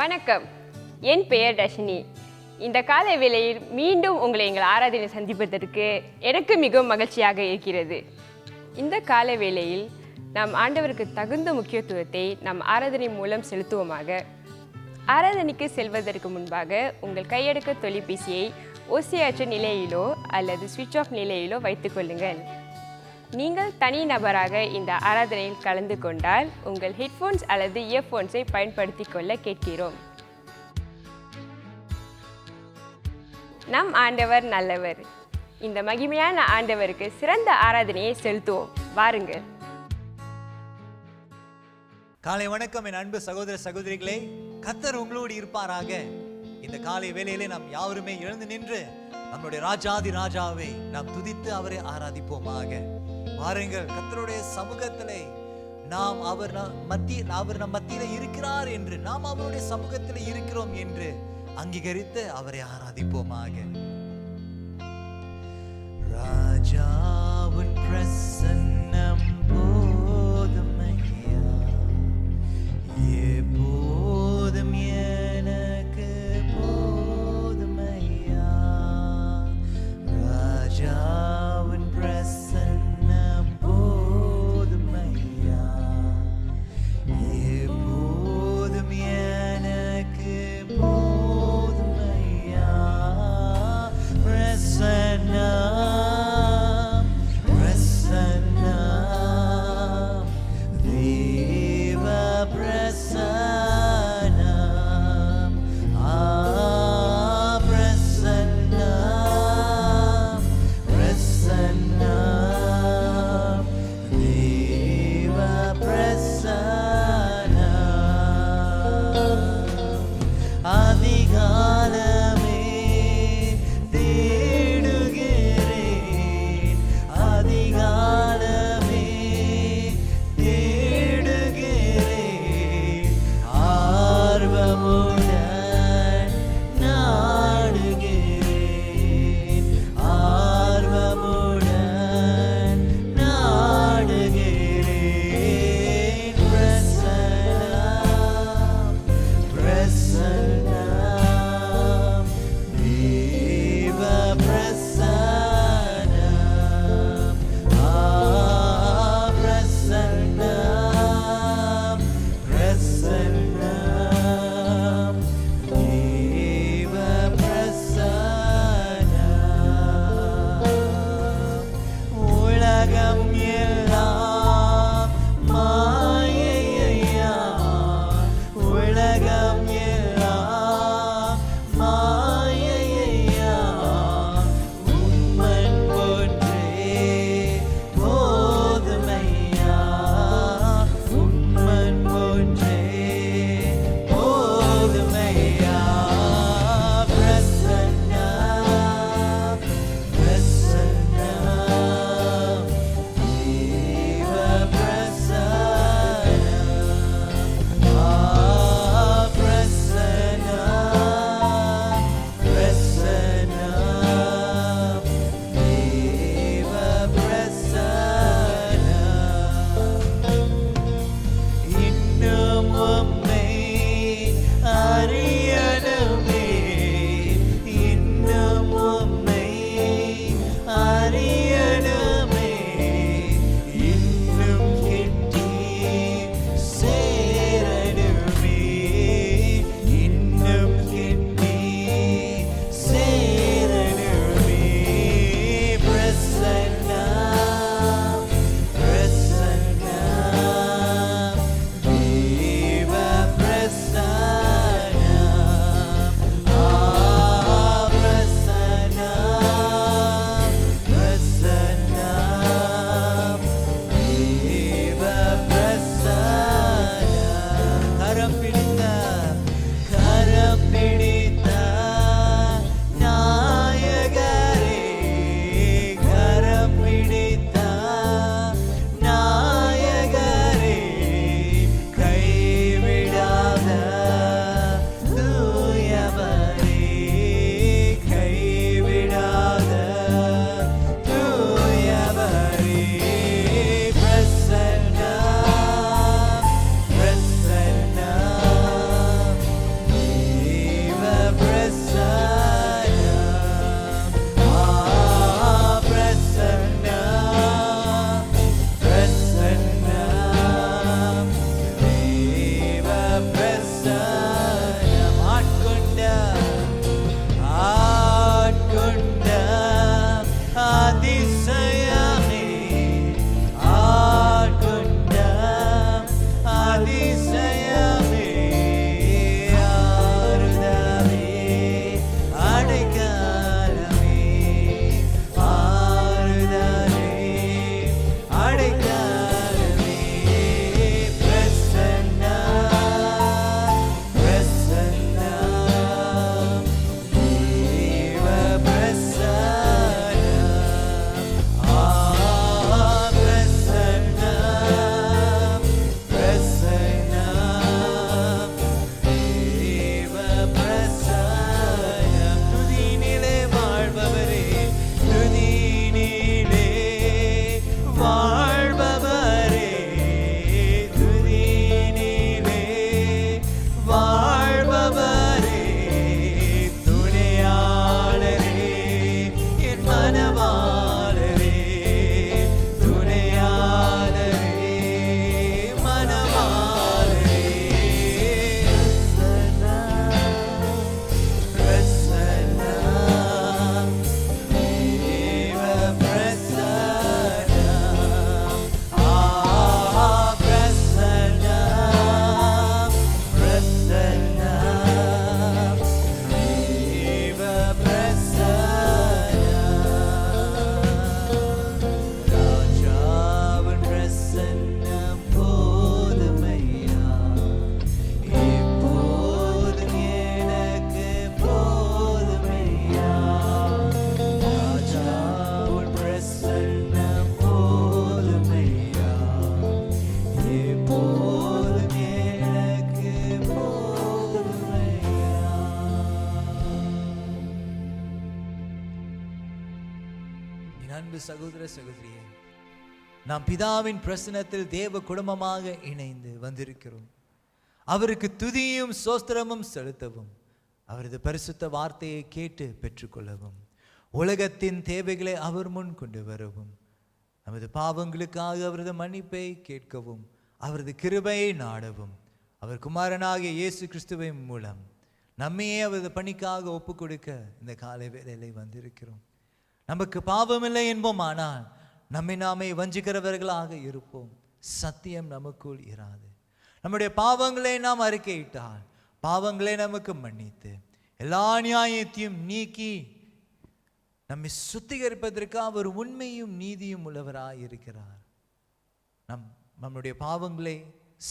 வணக்கம், என் பெயர் தர்ஷினி. இந்த காலை வேளையில் மீண்டும் உங்களை எங்கள் ஆராதனை சந்திப்பதற்கு எனக்கு மிகவும் மகிழ்ச்சியாக இருக்கிறது. இந்த காலை வேளையில் நாம் ஆண்டவருக்கு தகுந்த முக்கியத்துவத்தை நம் ஆராதனை மூலம் செலுத்துவோமாக. ஆராதனைக்கு செல்வதற்கு முன்பாக உங்கள் கையடக்க தொலைபேசியை ஓசையற்ற நிலையிலோ அல்லது சுவிட்ச் ஆஃப் நிலையிலோ வைத்துக்கொள்ளுங்கள். நீங்கள் தனி நபராக இந்த ஆராதனையில் கலந்து கொண்டால் உங்கள் ஹெட்ஃபோன்ஸ் அல்லது இயர்ஃபோன்ஸை பயன்படுத்தி கொள்ள கேட்கிறோம். நம் ஆண்டவர் நல்லவர். இந்த மகிமையான ஆண்டவருக்கு சிறந்த ஆராதனையை செலுத்துவோம். வாருங்கள். காலை வணக்கம் என் அன்பு சகோதர சகோதரிகளே, கர்த்தர் உங்களோடு இருப்பாராக. இந்த காலை வேளையிலே நாம் யாவருமே எழுந்து நின்று நம்முடைய ராஜாதி ராஜாவை நாம் துதித்து அவரை ஆராதிப்போமாக. பாருங்கள், கர்த்தருடைய சமூகத்திலே நாம் அவர் நம் மத்தியில இருக்கிறார் என்று, நாம் அவருடைய சமூகத்திலே இருக்கிறோம் என்று அங்கீகரித்து அவரை ஆராதிப்போமாக. ராஜாவின் பிரசன்னம் போதுமையா, எப்போதும் எனக்கு போதுமையா. ராஜாவின் பிரசன்னம் போதுமையா, எப்போதும் எனக்கு போதுமையா. பிரசன்னம் பிரசன்னம் அன்பு சகோதர சகோதரியே, நாம் பிதாவின் பிரசன்னத்தில் தேவ குடும்பமாக இணைந்து வந்திருக்கிறோம். அவருக்கு துதியும் சோஸ்திரமும் செலுத்தவும், அவரது பரிசுத்த வார்த்தையை கேட்டு பெற்றுக்கொள்ளவும், உலகத்தின் தேவைகளை அவர் முன் கொண்டு வரவும், நமது பாவங்களுக்காக அவரது மன்னிப்பை கேட்கவும், அவரது கிருபையை நாடவும், அவர் குமாரனாகிய இயேசு கிறிஸ்துவின் மூலம் நம்மையே அவரது பணிக்காக ஒப்பு கொடுக்க இந்த காலை வேளையிலே வந்திருக்கிறோம். நமக்கு பாவமில்லை என்போம், ஆனால் நம்மை நாமே வஞ்சிக்கிறவர்களாக இருப்போம். சத்தியம் நமக்குள் இராது. நம்முடைய பாவங்களை நாம் அறிக்கையிட்டால் பாவங்களை நமக்கு மன்னித்து எல்லா நியாயத்தையும் நீக்கி நம்மை சுத்திகரிப்பதற்கு அவர் உண்மையும் நீதியும் உள்ளவராய் இருக்கிறார். நம்முடைய பாவங்களை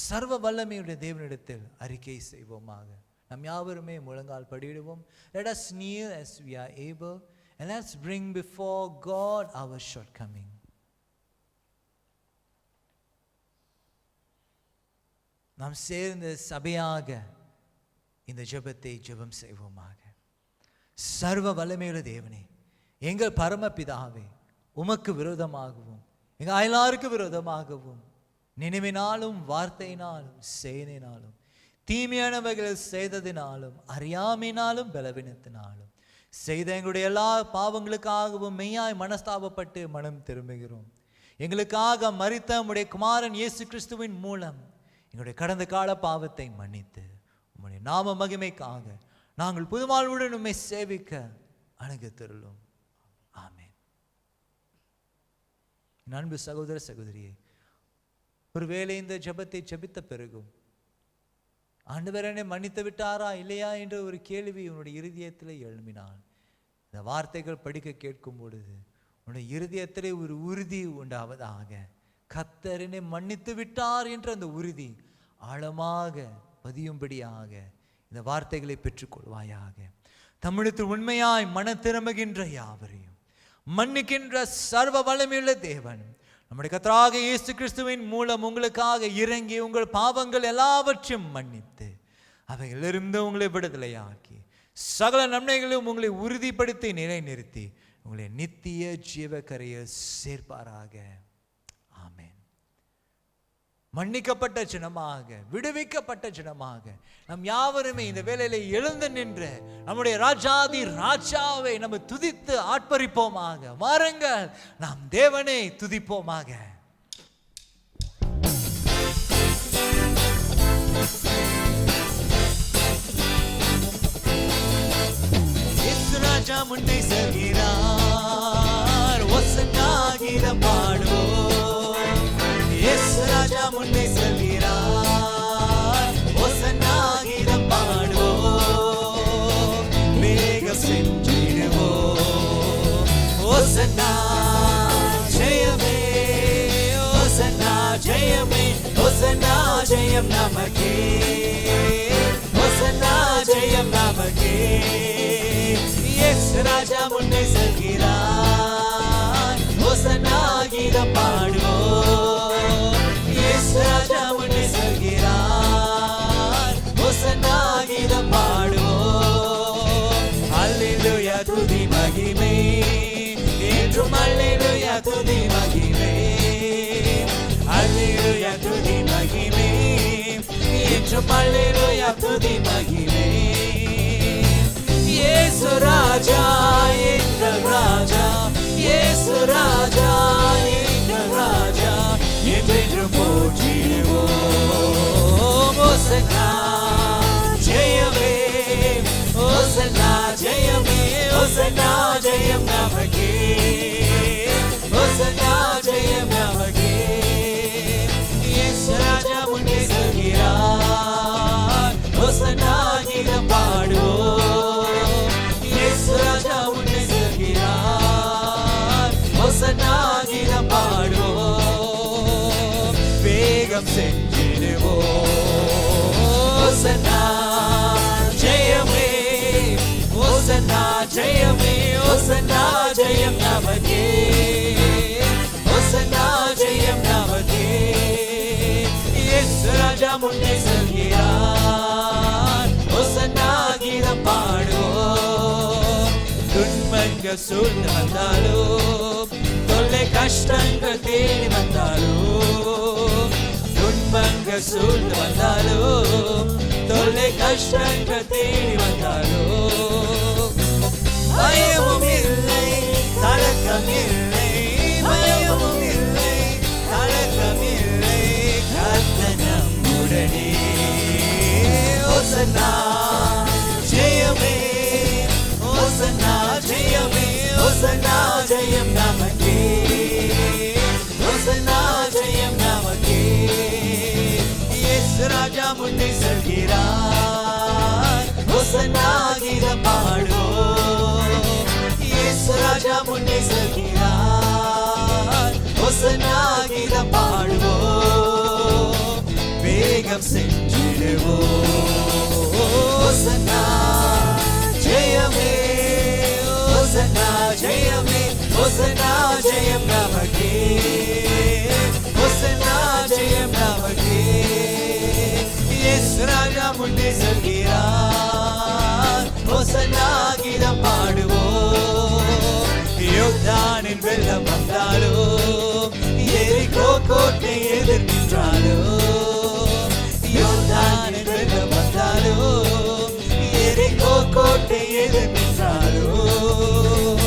சர்வ வல்லமையுடைய தேவனிடத்தில் அறிக்கை செய்வோமாக. நாம் யாவருமே முழங்கால் படியிடுவோம். Let us kneel as we are able and let's bring before God our shortcoming. நாம் சேர்ந்து சபையாக இந்த ஜெபத்தை ஜெபம் செய்வோமாக. சர்வ வல்லமையுள்ள தேவனே, எங்கள் பரமபிதாவே, உமக்கு விரோதமாகவும் எங்கள் அயலாருக்கு விரோதமாகவும் நினைவினாலும் வார்த்தையினாலும் செயலினாலும் தீமையானவைகள் செய்ததினாலும் அறியாமையினாலும் பலவீனத்தினாலும் செய்த எங்களுடைய எல்லா பாவங்களுக்காகவும் மெய்யாய் மனஸ்தாபப்பட்டு மனம் திரும்புகிறோம். எங்களுக்காக மரித்த உம்முடைய குமாரன் இயேசு கிறிஸ்துவின் மூலம் எங்களுடைய கடந்த கால பாவத்தை மன்னித்து உம்முடைய நாம மகிமைக்காக நாங்கள் புதுமாழ்வுடன் உம்மை சேவிக்க அணுகத்தருளும். ஆமென். அன்பு சகோதர சகோதரியே, ஒருவேளை இந்த ஜெபத்தை ஜெபித்த பிறகும் ஆண்டவர் என்னை மன்னித்து விட்டாரா இல்லையா என்ற ஒரு கேள்வி உன்னுடைய இருதயத்தில் எழும்பினான். இந்த வார்த்தைகள் படிக்க கேட்கும் பொழுது உன்னுடைய இருதயத்திலே ஒரு உறுதி உண்டாவதாக. கர்த்தர் என்னை மன்னித்து விட்டார் என்ற அந்த உறுதி ஆழமாக பதியும்படியாக இந்த வார்த்தைகளை பெற்றுக்கொள்வாயாக. தமிழத்தில் உண்மையாய் மன திரும்புகின்ற யாவரையும் மன்னிக்கின்ற சர்வ வல்லமையுள்ள தேவன் நம்முடைய கர்த்தராகிய இயேசு கிறிஸ்துவின் மூலம் உங்களுக்காக இறங்கி உங்கள் பாவங்கள் எல்லாவற்றையும் மன்னித்து அவைகளிலிருந்து உங்களை விடுதலையாக்கி சகல நன்மைகளையும் உங்களை உறுதிப்படுத்தி நிலைநிறுத்தி உங்களை நித்திய ஜீவக்கரையில் சேர்ப்பாராக. ஆமென். மன்னிக்கப்பட்ட ஜனமாக, விடுவிக்கப்பட்ட ஜனமாக நாம் யாவருமே இந்த வேளையில எழுந்து நின்று நம்முடைய ராஜாதி ராஜாவை நம்ம துதித்து ஆட்பரிப்போமாக. வாருங்கள், நாம் தேவனை துதிப்போமாக. இயேசு ராஜா முன்னே செல்கிறார், ஒசன்னா கீதம் பாடுவோம். இயேசு ராஜா முன்னே செல்கிறார், ஒசன்னா கீதம் பாடுவோம். வேகம் சென்றிடுவோம். ஒசன்னா ஜெயமே, ஒசன்னா ஜெயமே, ஒசன்னா ஜெயம் நமக்கே, ஒசன்னா ஜெயம் நமக்கே. இயேசு ராஜா முன்னே செல்கிறார், ஒசன்னா கீதம் பாடுவோம். இயேசு ராஜா முன்னே செல்கிறார், ஒசன்னா கீதம் பாடுவோம். அல்லேலூயா துதி மகிமை என்றும், அல்லேலூயா துதி மகிமை, அல்லேலூயா துதி மகிமை என்றும், அல்லேலூயா துதி மகிமை. இயேசு ராஜா எங்கள் ராஜா, இயேசு ராஜா எங்கள் ராஜா, என்றென்றும் போற்றிடுவோம். ஒசன்னா ஜெயமே, ஒசன்னா ஜெயமே, ஒசன்னா ஜெயம் நமக்கே, ஒசன்னா ஜெயம் நமக்கே. இயேசு ராஜா முன்னே செல்கிறார், ஒசன்னா கீதம் பாடுவோம். இயேசு ராஜா முன்னே செல்கிறார், ஒசன்னா கீதம் பாடுவோம். வேகம் சென்றிடுவோம். ஒசன்னா ஜெயமே, ஒசன்னா ஜெயமே, ஒசன்னா ஜெயம் நமக்கே, ஒசன்னா ஜெயம் நமக்கே. இயேசு ராஜா முன்னே செல்கிறார், ஒசன்னா கீதம் பாடுவோம். துன்பங்கள் சூழ்ந்து வந்தாலும் கஷ்டங்கள் தேடி வந்தாலும் துன்பங்கள் சூழ்ந்து வந்தாலும் தொல்லை கஷ்டங்கள் தேடி வந்தாலும் பயமும் இல்லை கலக்கம் இல்லை பயமும் இல்லை கலக்கம் இல்லை கர்த்தர் நம்முடனே ஓசன்னா ஜெயமே ஓசன்னா ஜெயமே ஓசன்னா ஜெயம் நமக்கே ஓசன்னா ஜெயம் நமக்கே இயேசு ராஜா முன்னே செல்கிறார் ஓசன்னா கீதம் பாடுவோம் இயேசு ராஜா முன்னே செல்கிறார் ஓசன்னா கீதம் பாடுவோம் வேகம் சென்றிடுவோம் ஓசன்னா ஜெயமே ஓசன்னா ஜெயமே ஓசன்னா ஜெயம் நமக்கே ஓசன்னா ஜெயம் நமக்கே இயேசு ராஜா முன்னே செல்கிறார் ஓசன்னா கீதம் பாடுவோம் யோர்தானின் வெள்ளம் வந்தாலும் எரிகோ கோட்டை எதிர் நின்றாலும் யோர்தானின் வெள்ளம் வந்தாலும் எரிகோ கோட்டை எதிர் நின்றாலும்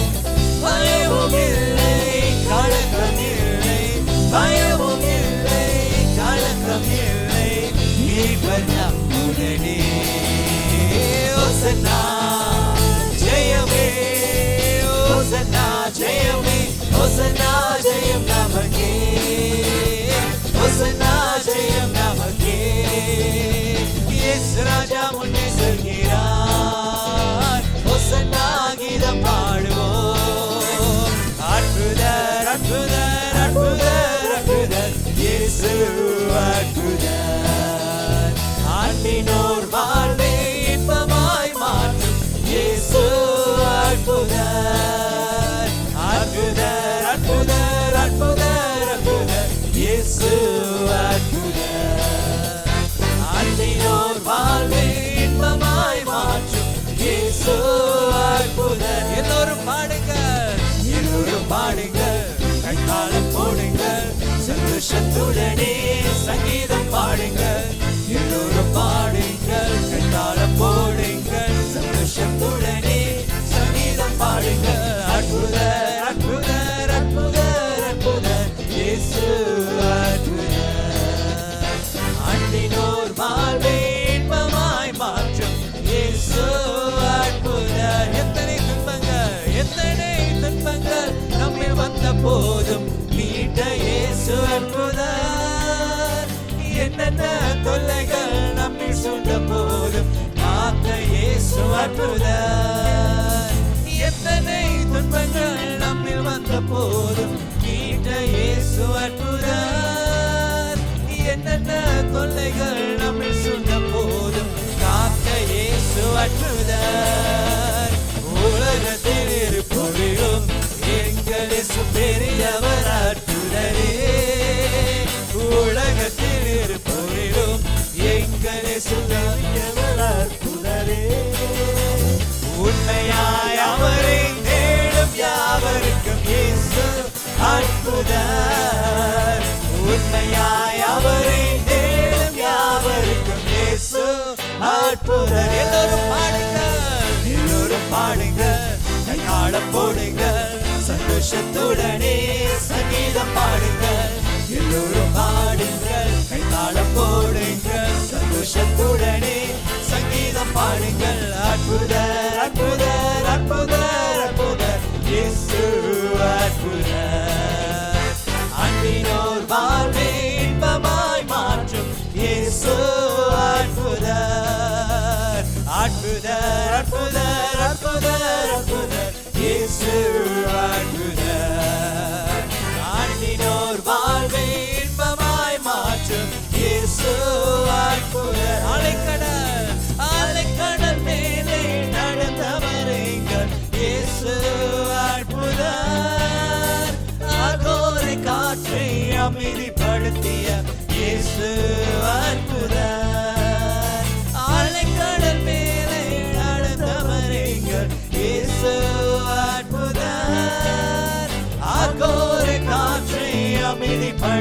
பயமும் இல்லை கலக்கம் இல்லை பயமும் இல்லை கலக்கம் இல்லை மீட்பர் நம்முடனே ஓசன்னா ஜெயமே ஓசன்னா ஜெயமே ஓசன்னா ஜெயம் நமக்கே ஓசன்னா ஜெயம் நமக்கே இயேசு ராஜா முன்னே செல்கிறார் ஓசன்னா கீதம் பாடுவோம் அற்புதர் அற்புதர் அற்புதர் அற்புதர் இயேசு அற்புதர் ஆண்டினோர் வாழ்வை இன்பமாய் மாற்றும் இயேசு அற்புதர் அற்புதர் அற்புதர் அற்புதர் அற்புதர் இயேசு அற்புதர் ஆண்டினோர் வாழ்வை இன்பமாய் மாற்றும் இயேசு அற்புதர் எல்லோரும் பாடுங்கள் எல்லோரும் பாடுங்கள் கைத்தாளம் போடுங்கள் சந்தோஷத்துடனே சங்கீதம் பாடுங்கள் எல்லோரும் பாடுங்கள் கைத்தாளம் போடுங்கள் சந்தோஷத்துடனே சங்கீதம் பாடுங்கள் அற்புதர் அற்புதர் அற்புதர் அற்புதர் இயேசு அற்புதர் ஆண்டினோர் வாழ்வை இன்பமாய் மாற்றும் இயேசு அற்புதர் எத்தனை துன்பங்கள் நம்மில் வந்த போதும் மீட்ட இயேசு அற்புதர் என்னென்ன தொல்லைகள் நம்மில் சூழ்ந்த போதும் காத்த இயேசு அற்புதர் எத்தனை துன்பங்கள் நம்மில் வந்த போதும் மீட்ட இயேசு அற்புதர் என்னென்ன தொல்லைகள் நம்மில் சூழ்ந்த போதும் காத்த இயேசு அற்புதர் உலகத்தில் இருப்பொழுதும் எங்கள் இயேசு பெரியவர் அற்புதரே உலகத்தில் இருப்பொழுதும் எங்கள் இயேசு பெரியவர் அற்புதரே உண்மையாய் அவரை தேடும் யாவருக்கும் இயேசு அற்புதர் உண்மையாய் அவரை தேடும் யாவருக்கும் இயேசு அற்புதர் எல்லோரும் பாடுங்கள் கையாளம் போடுங்கள் சந்தோஷத்துடனே சங்கீதம் பாடுங்கள் எல்லோரும் பாடுங்கள் கைத்தாளம் போடுங்கள் சந்தோஷத்துடனே சங்கீதம் பாடுங்கள் அற்புதர் அற்புதர் அற்புதர் அற்புதர் இயேசு அற்புதர் அன்பினோர் வாழ்வை இன்பமாய் மாற்றும் இயேசு அற்புதர் அற்புதர் அற்புதர் அற்புதர் அற்புதர் இயேசு அற்புதர் ஆண்டினோர் வாழ்வை இன்பமாய் மாற்றும் இயேசு அற்புதர் அலைக்கடல் மேலே நடந்தவரைங்கள் இயேசு அற்புதர் அகோரை காற்றை அமைதிப்படுத்திய இயேசு அற்புதர் அலைக்கடல் மேலே நடந்தவரைங்கள் இயேசு அற்புதர் அகோரை காற்றை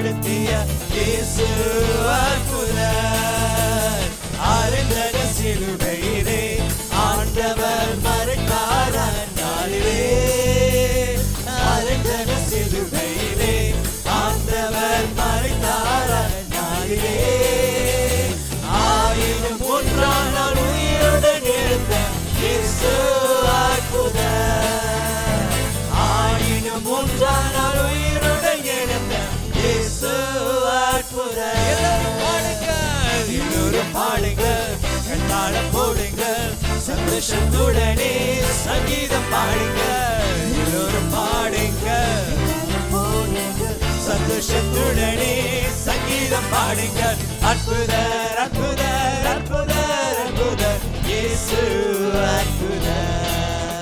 செலுத்திய இயேசு அற்புதர். அருந்தன சிலுவையிலே ஆண்டவர் மறைத்தார் அந்நாளிலே. அருந்தன சிலுவையிலே ஆண்டவர் மறைத்தார் அந்நாளிலே. ஆயிரம் ஒன்றான உயிருடன் எழுந்த இயேசு அற்புதர். ஆயிரம் ஒன்றான உயிருடன் எழுந்த இயேசு அற்புதர். எல்லாரும் பாடுங்கள், எல்லோரும் பாடுங்கள், கண்ணாடம் போடுங்கள், சந்தோஷத்துடனே சங்கீதம் பாடுங்கள். எல்லோரும் பாடுங்கள், சந்தோஷத்துடனே சங்கீதம் பாடுங்கள். அற்புதர் அற்புதர் அற்புதர் அற்புதர் இயேசு அற்புதர்.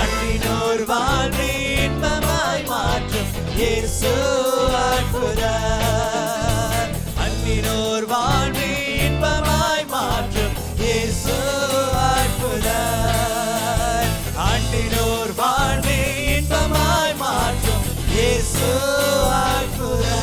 அன்பினோர் வாழ்வை இன்பமாய் மாற்றும் இயேசு அற்புதர். அன்பினோர் வாழ்வை இன்பமாய் மாற்றும் இயேசு அற்புதர். அன்பினோர் வாழ்வை இன்பமாய் மாற்றும் இயேசு அற்புதர்.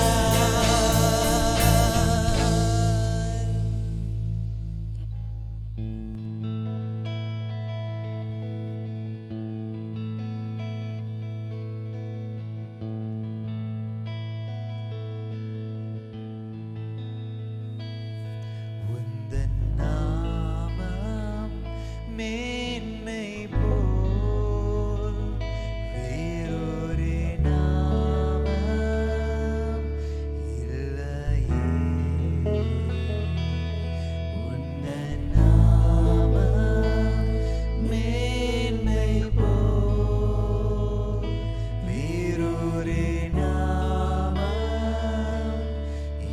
உந்தன் நாமம் மேன்மை போல் வேறொரு நாமம் இல்லையே. உந்தன் நாமம் மேன்மை போல் வேறொரு நாமம்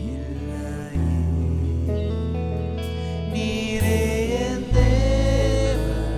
இல்லையே. நீரே என் தேவன்,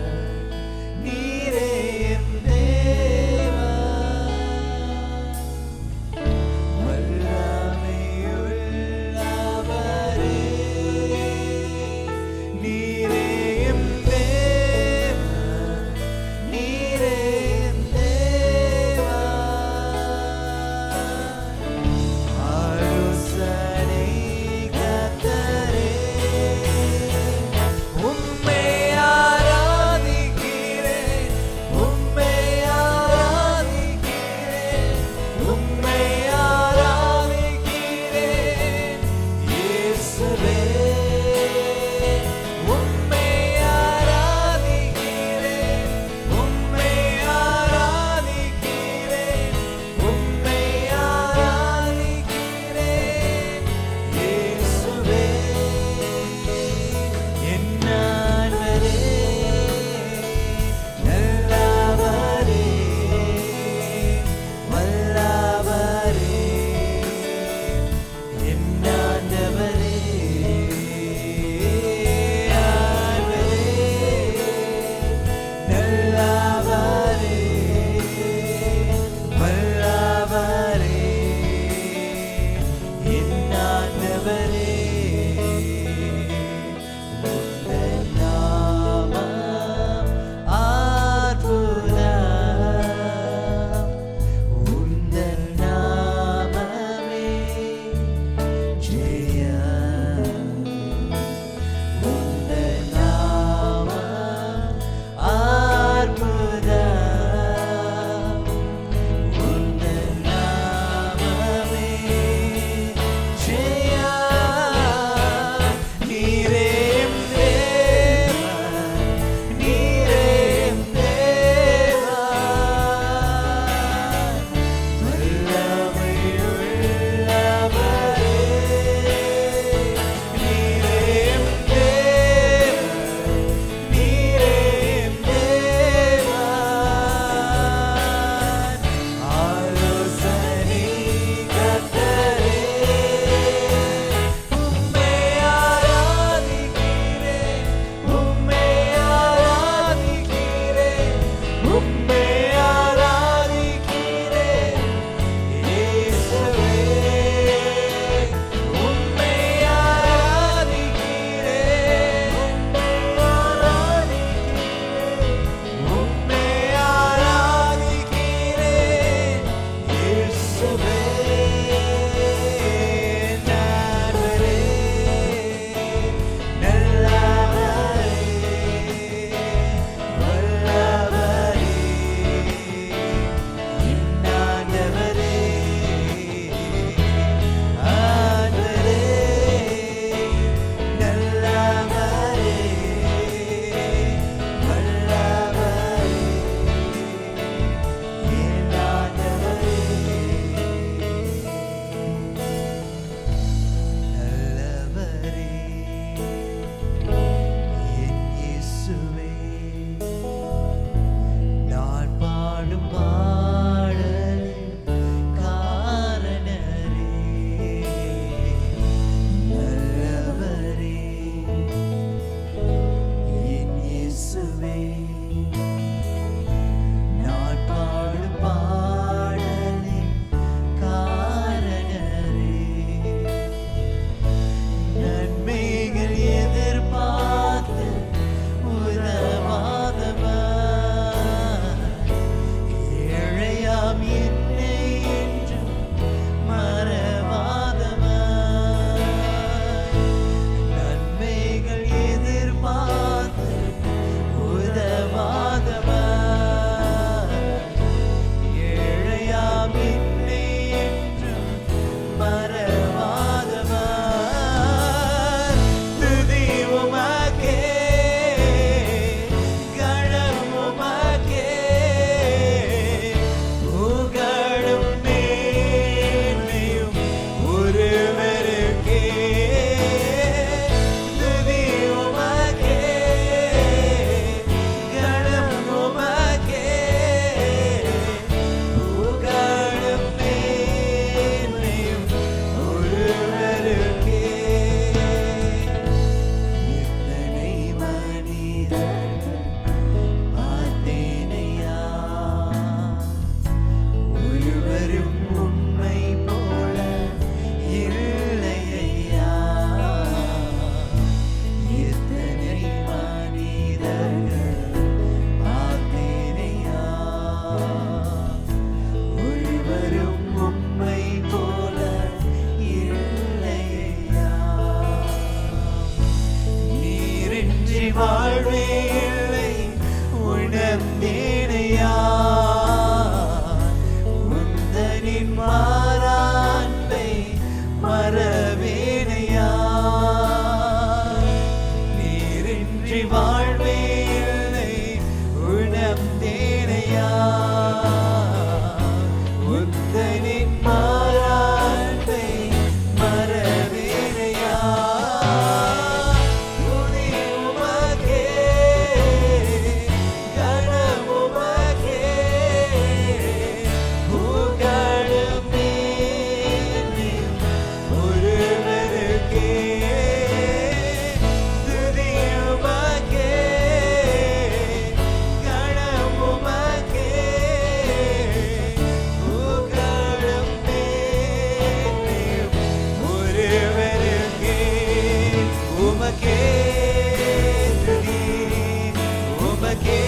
உமக்கே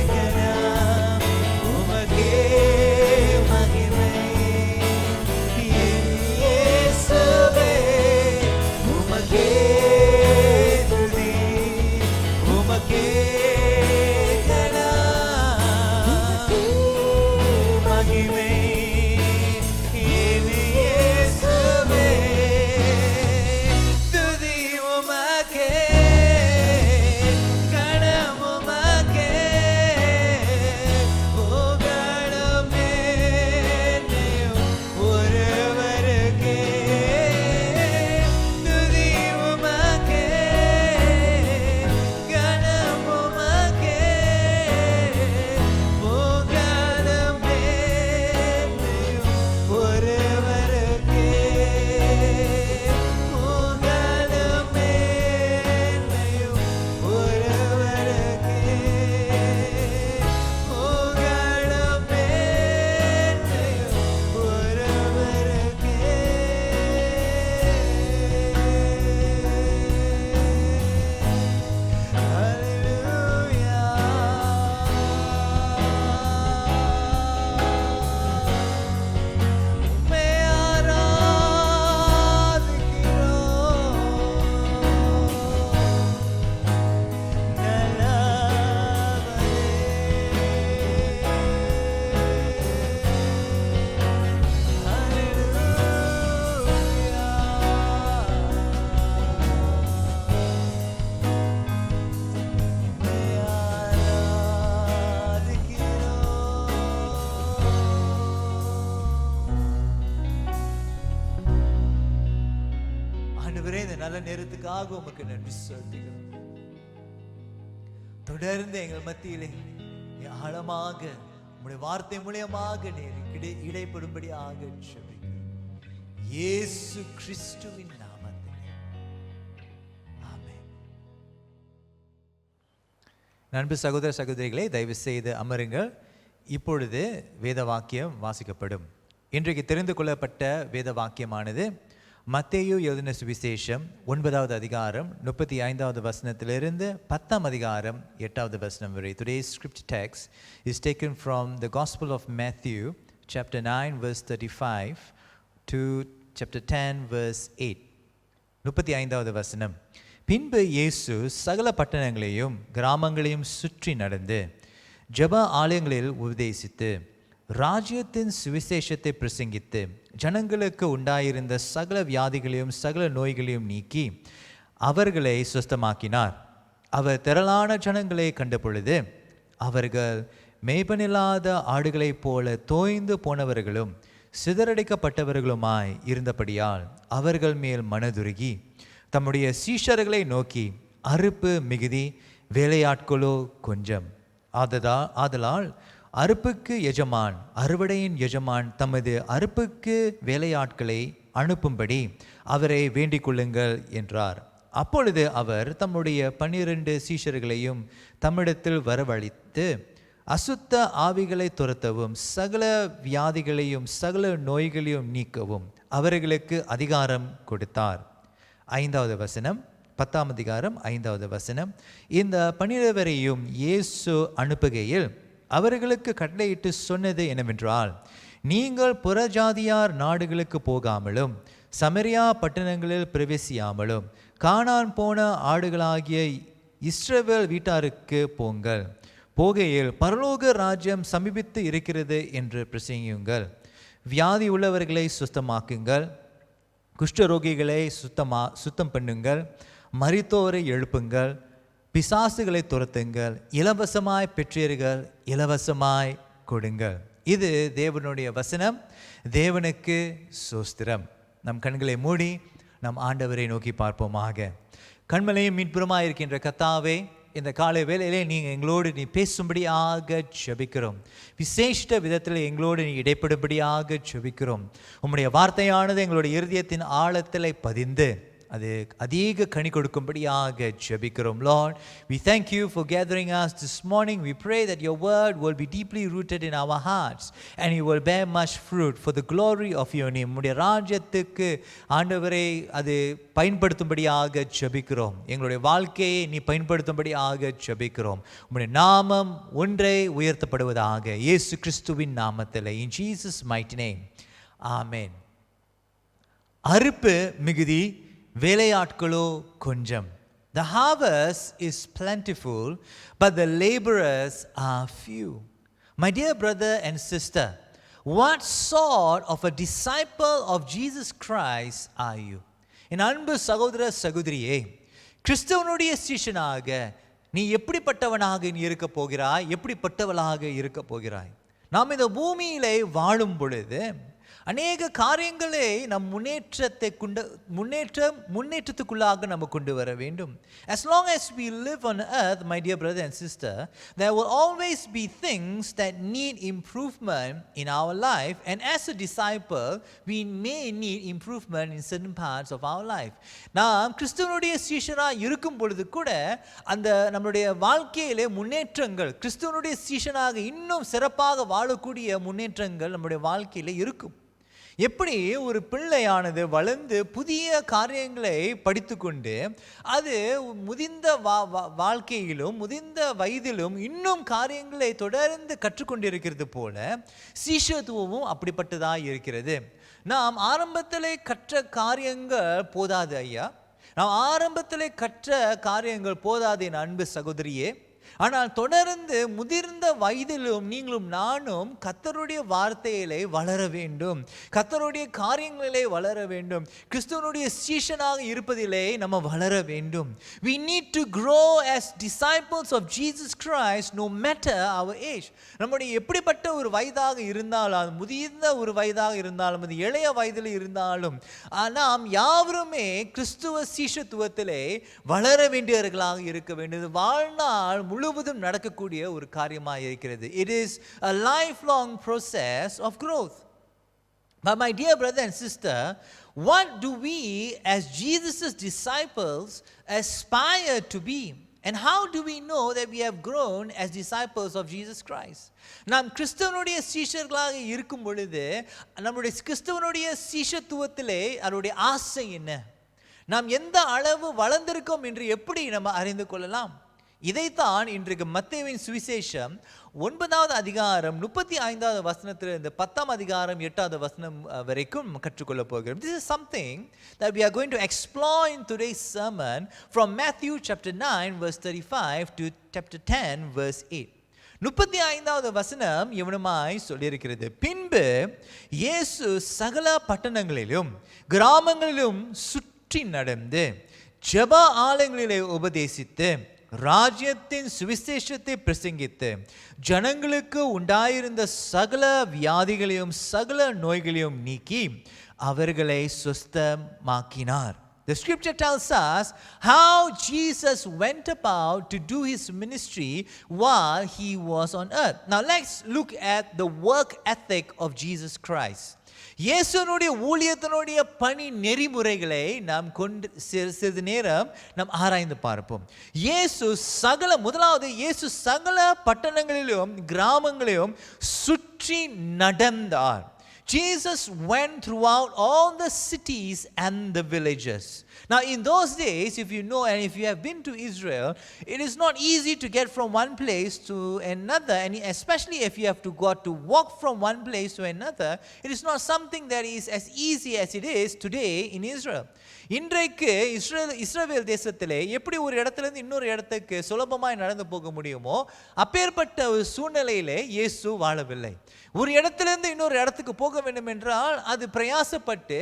கனம், உமக்கே மகிமை. என் இயேசுவே, உமக்கே துதி, உமக்கே கனம், மகிமை. என் இயேசுவே, துதி உமக்கே, கனம் உமக்கே, புகழும் மேன்மையும் ஒருவருக்கே. துதி உமக்கே, கனம் உமக்கே, புகழும் மேன்மையும் ஒருவருக்கே. புகழும் மேன்மையும் ஒருவருக்கே. புகழும் மேன்மையும் ஒருவருக்கே. உம்மை ஆராதிக்கிறோம் ஆண்டவரே, இந்த நல்ல நேரத்துக்காக உமக்கு நன்றி செலுத்துகிறோம். தொடர்ந்து எங்கள் மத்தியிலே ஆழமாக உம்முடைய வார்த்தை மூலியமாக நீர் இடைப்படும்படியாக ஜெபிக்கிறோம். இயேசு கிறிஸ்துவின் நாமத்திலே ஆமென். நண்பு சகோதர சகோதரிகளே, தயவு செய்து அமருங்கள். இப்பொழுது வேத வாக்கியம் வாசிக்கப்படும். இன்றைக்கு தெரிந்து கொள்ளப்பட்ட வேத வாக்கியமானது மத்தேயு எழுதின சுவிசேஷம் 9வது அதிகாரம் 35வது வசனத்திலிருந்து 10ஆம் அதிகாரம் 8வது வசனம் வரை. Today's scripture text is taken from the Gospel of Matthew, chapter 9, verse 35 to chapter 10, verse 8. 35வது வசனம். பின்பு இயேசு சகல பட்டணங்களையும் கிராமங்களையும் சுற்றி நடந்து ஜெப ஆலயங்களில் உபதேசித்து ராஜ்யத்தின் சுவிசேஷத்தை பிரசங்கித்து ஜனங்களுக்கு உண்டாயிருந்த சகல வியாதிகளையும் சகல நோய்களையும் நீக்கி அவர்களை சுஸ்தமாக்கினார். அவர் திரளான ஜனங்களை கண்ட பொழுது அவர்கள் மேய்ப்பனில்லாத ஆடுகளைப் போல தோய்ந்து போனவர்களும் சிதறடிக்கப்பட்டவர்களுமாய் இருந்தபடியால் அவர்கள் மேல் மனதுருகி தம்முடைய சீஷர்களை நோக்கி, அறுப்பு மிகுதி, வேலையாட்களோ கொஞ்சம். ஆதலால் அறுப்புக்கு எஜமான், அறுவடையின் எஜமான் தமது அறுப்புக்கு வேலையாட்களை அனுப்பும்படி அவரை வேண்டிக் கொள்ளுங்கள் என்றார். அப்பொழுது அவர் தம்முடைய 12 சீஷர்களையும் தம்மிடத்தில் வரவழைத்து அசுத்த ஆவிகளை துரத்தவும் சகல வியாதிகளையும் சகல நோய்களையும் நீக்கவும் அவர்களுக்கு அதிகாரம் கொடுத்தார். 5வது வசனம், 10ஆம் அதிகாரம் 5வது வசனம். இந்த 12 இயேசு அனுப்புகையில் அவர்களுக்கு கட்டளையிட்டு சொன்னது என்னவென்றால், நீங்கள் புறஜாதியார் நாடுகளுக்கு போகாமலும் சமரியா பட்டணங்களில் பிரவேசியாமலும் கானான் போன ஆடுகளாகிய இஸ்ரவேல் வீட்டாருக்கு போங்கள். போகையில் பரலோக ராஜ்யம் சமீபித்து இருக்கிறது என்று பிரசங்கியுங்கள். வியாதி உள்ளவர்களை சுத்தமாக்குங்கள், குஷ்டரோகிகளை சுத்தம் பண்ணுங்கள், மரித்தோரை எழுப்புங்கள், பிசாசுகளை துரத்துங்கள், இலவசமாய் பெற்றீர்கள், இலவசமாய் கொடுங்கள். இது தேவனுடைய வசனம். தேவனுக்கு ஸ்தோத்திரம். நம் கண்களை மூடி நம் ஆண்டவரை நோக்கி பார்ப்போமாக. கண்மலையும் மீட்புறமாக இருக்கின்ற கர்த்தாவே, இந்த காலை வேளையிலே நீங்கள் எங்களோடு நீ பேசும்படியாக ஜெபிக்கிறோம். விசேஷ விதத்தில் எங்களோடு நீ இடைப்படும்படியாக ஜெபிக்கிறோம். உம்முடைய வார்த்தையானது எங்களுடைய இருதயத்தின் ஆழத்தில் பதிந்து அது அதிக கனி கொடுக்கும்படியாக ஜெபிக்கிறோம். Lord, we thank you for gathering us this morning. We pray that your word will be deeply rooted in our hearts and you will bear much fruit for the glory of your name. உம்முடைய ராஜ்யத்துக்கு ஆண்டவரே அது பயன்படுத்தும்படியாக ஜெபிக்கிறோம். எங்களுடைய வாழ்க்கையை நீ பயன்படுத்தும்படியாக ஜெபிக்கிறோம். உம்முடைய நாமம் ஒன்றே உயர்த்தப்படுவதாக இயேசு கிறிஸ்துவின் நாமத்திலே. In Jesus mighty name. Amen. அறுப்பு மிகுதி, வேலையாட்களோ கொஞ்சம். The harvest is plentiful, but the laborers are few. My dear brother and sister, what sort of a disciple of Jesus Christ are you? என் அன்பு சகோதர சகோதரியே, கிறிஸ்துவனுடைய சீஷனாக நீ எப்படிப்பட்டவனாக நீ இருக்க போகிறாய்? எப்படிப்பட்டவளாக இருக்க போகிறாய்? நாம் இந்த பூமியிலே வாழும் பொழுது அநேக காரியங்களை நம் முன்னேற்றத்துக்குள்ளாக நம்ம கொண்டு வர வேண்டும். As long as we live on earth, my dear brother and sister, there will always be things that need improvement in our life, and as a disciple we may need improvement in certain parts of our life. நாம் கிறிஸ்துவனுடைய சீஷனாக இருக்கும் பொழுது கூட அந்த நம்மளுடைய வாழ்க்கையிலே முன்னேற்றங்கள், கிறிஸ்துவனுடைய சீஷனாக இன்னும் சிறப்பாக வாழக்கூடிய முன்னேற்றங்கள் நம்முடைய வாழ்க்கையில இருக்கும். எப்படி ஒரு பிள்ளையானது வளர்ந்து புதிய காரியங்களை படித்துக்கொண்டு அது முதிர்ந்த வாழ்க்கையிலும் முதிர்ந்த வயதிலும் இன்னும் காரியங்களை தொடர்ந்து கற்றுக்கொண்டிருக்கிறது போல சீஷத்துவமும் அப்படிப்பட்டதாக இருக்கிறது. நாம் ஆரம்பத்திலே கற்ற காரியங்கள் போதாது ஐயா, நாம் ஆரம்பத்திலே கற்ற காரியங்கள் போதாது என் அன்பு சகோதரியே. ஆனால் தொடர்ந்து முதிர்ந்த வயதிலும் நீங்களும் நானும் கர்த்தருடைய வார்த்தையிலே வளர வேண்டும், கர்த்தருடைய காரியங்களிலே வளர வேண்டும், கிறிஸ்துவனுடைய சீஷனாக இருப்பதிலே நம்ம வளர வேண்டும். We need to grow as disciples of Jesus Christ no matter our age. நம்முடைய எப்படிப்பட்ட ஒரு வயதாக இருந்தாலும், அது முதிர்ந்த ஒரு வயதாக இருந்தாலும், அது இளைய வயதில் இருந்தாலும், நாம் யாவருமே கிறிஸ்துவ சீஷத்துவத்திலே வளர வேண்டியவர்களாக இருக்க வேண்டும். வாழ்நாள் முழுவதும் நடக்கக்கூடிய ஒரு காரியமாக இருக்கிறது. It is a lifelong process of growth. But my dear brother and sister, what do we as Jesus' disciples aspire to be? And how do we know that we have grown as disciples of Jesus Christ? நாம் கிறிஸ்துவனுடைய சீஷர்களாக இருக்கும் பொழுது நம்முடைய கிறிஸ்துவனுடைய சீஷத்துவத்திலே அவருடைய ஆசை என்ன? நாம் எந்த அளவு வளர்ந்திருக்கோம் என்று எப்படி நம்ம அறிந்து கொள்ளலாம்? இதைத்தான் இன்றைக்கு மத்தேயுவின் சுவிசேஷம் 9வது அதிகாரம் 35வது வசனத்திலிருந்து 10ஆம் அதிகாரம் 8வது வசனம் வரைக்கும் கற்றுக்கொள்ள போகிறோம். This is something that we are going to explore in today's sermon from Matthew chapter 9 verse 35 to chapter 10 verse 8. 35வது வசனம் இவனுமாய் சொல்லியிருக்கிறது. பின்பு இயேசு சகல பட்டணங்களிலும் கிராமங்களிலும் சுற்றி நடந்து ஜெப ஆலயங்களிலே உபதேசித்து ராஜ்யத்தின் சுவிசேஷத்தை பிரசங்கித்து ஜனங்களுக்கு உண்டாயிருந்த சகல வியாதிகளையும் சகல நோய்களையும் நீக்கி அவர்களை சுஸ்தமாக்கினார். The scripture tells us how Jesus went about to do his ministry while he was on earth. Now let's look at the work ethic of Jesus Christ. இயேசுனுடைய ஊழியத்தினுடைய பணி நெறிமுறைகளை நாம் கொண்டு சிறிது நேரம் நாம் ஆராய்ந்து பார்ப்போம். முதலாவது இயேசு சகல பட்டணங்களிலும் கிராமங்களிலும் சுற்றி நடந்தார். Jesus went throughout all the cities and the villages. Now in those days, if you know and if you have been to Israel, it is not easy to get from one place to another, and especially if you have to walk from one place to another, it is not something that is as easy as it is today in Israel. இன்றைக்கு இஸ்ரவேல் தேசத்திலே எப்படி ஒரு இடத்திலிருந்து இன்னொரு இடத்துக்கு சுலபமாய் நடந்து போக முடியுமோ அப்பேற்பட்ட ஒரு சூழ்நிலையிலே இயேசு வாழவில்லை. ஒரு இடத்திலிருந்து இன்னொரு இடத்துக்கு போக வேண்டும் என்றால் அது பிரயாசப்பட்டு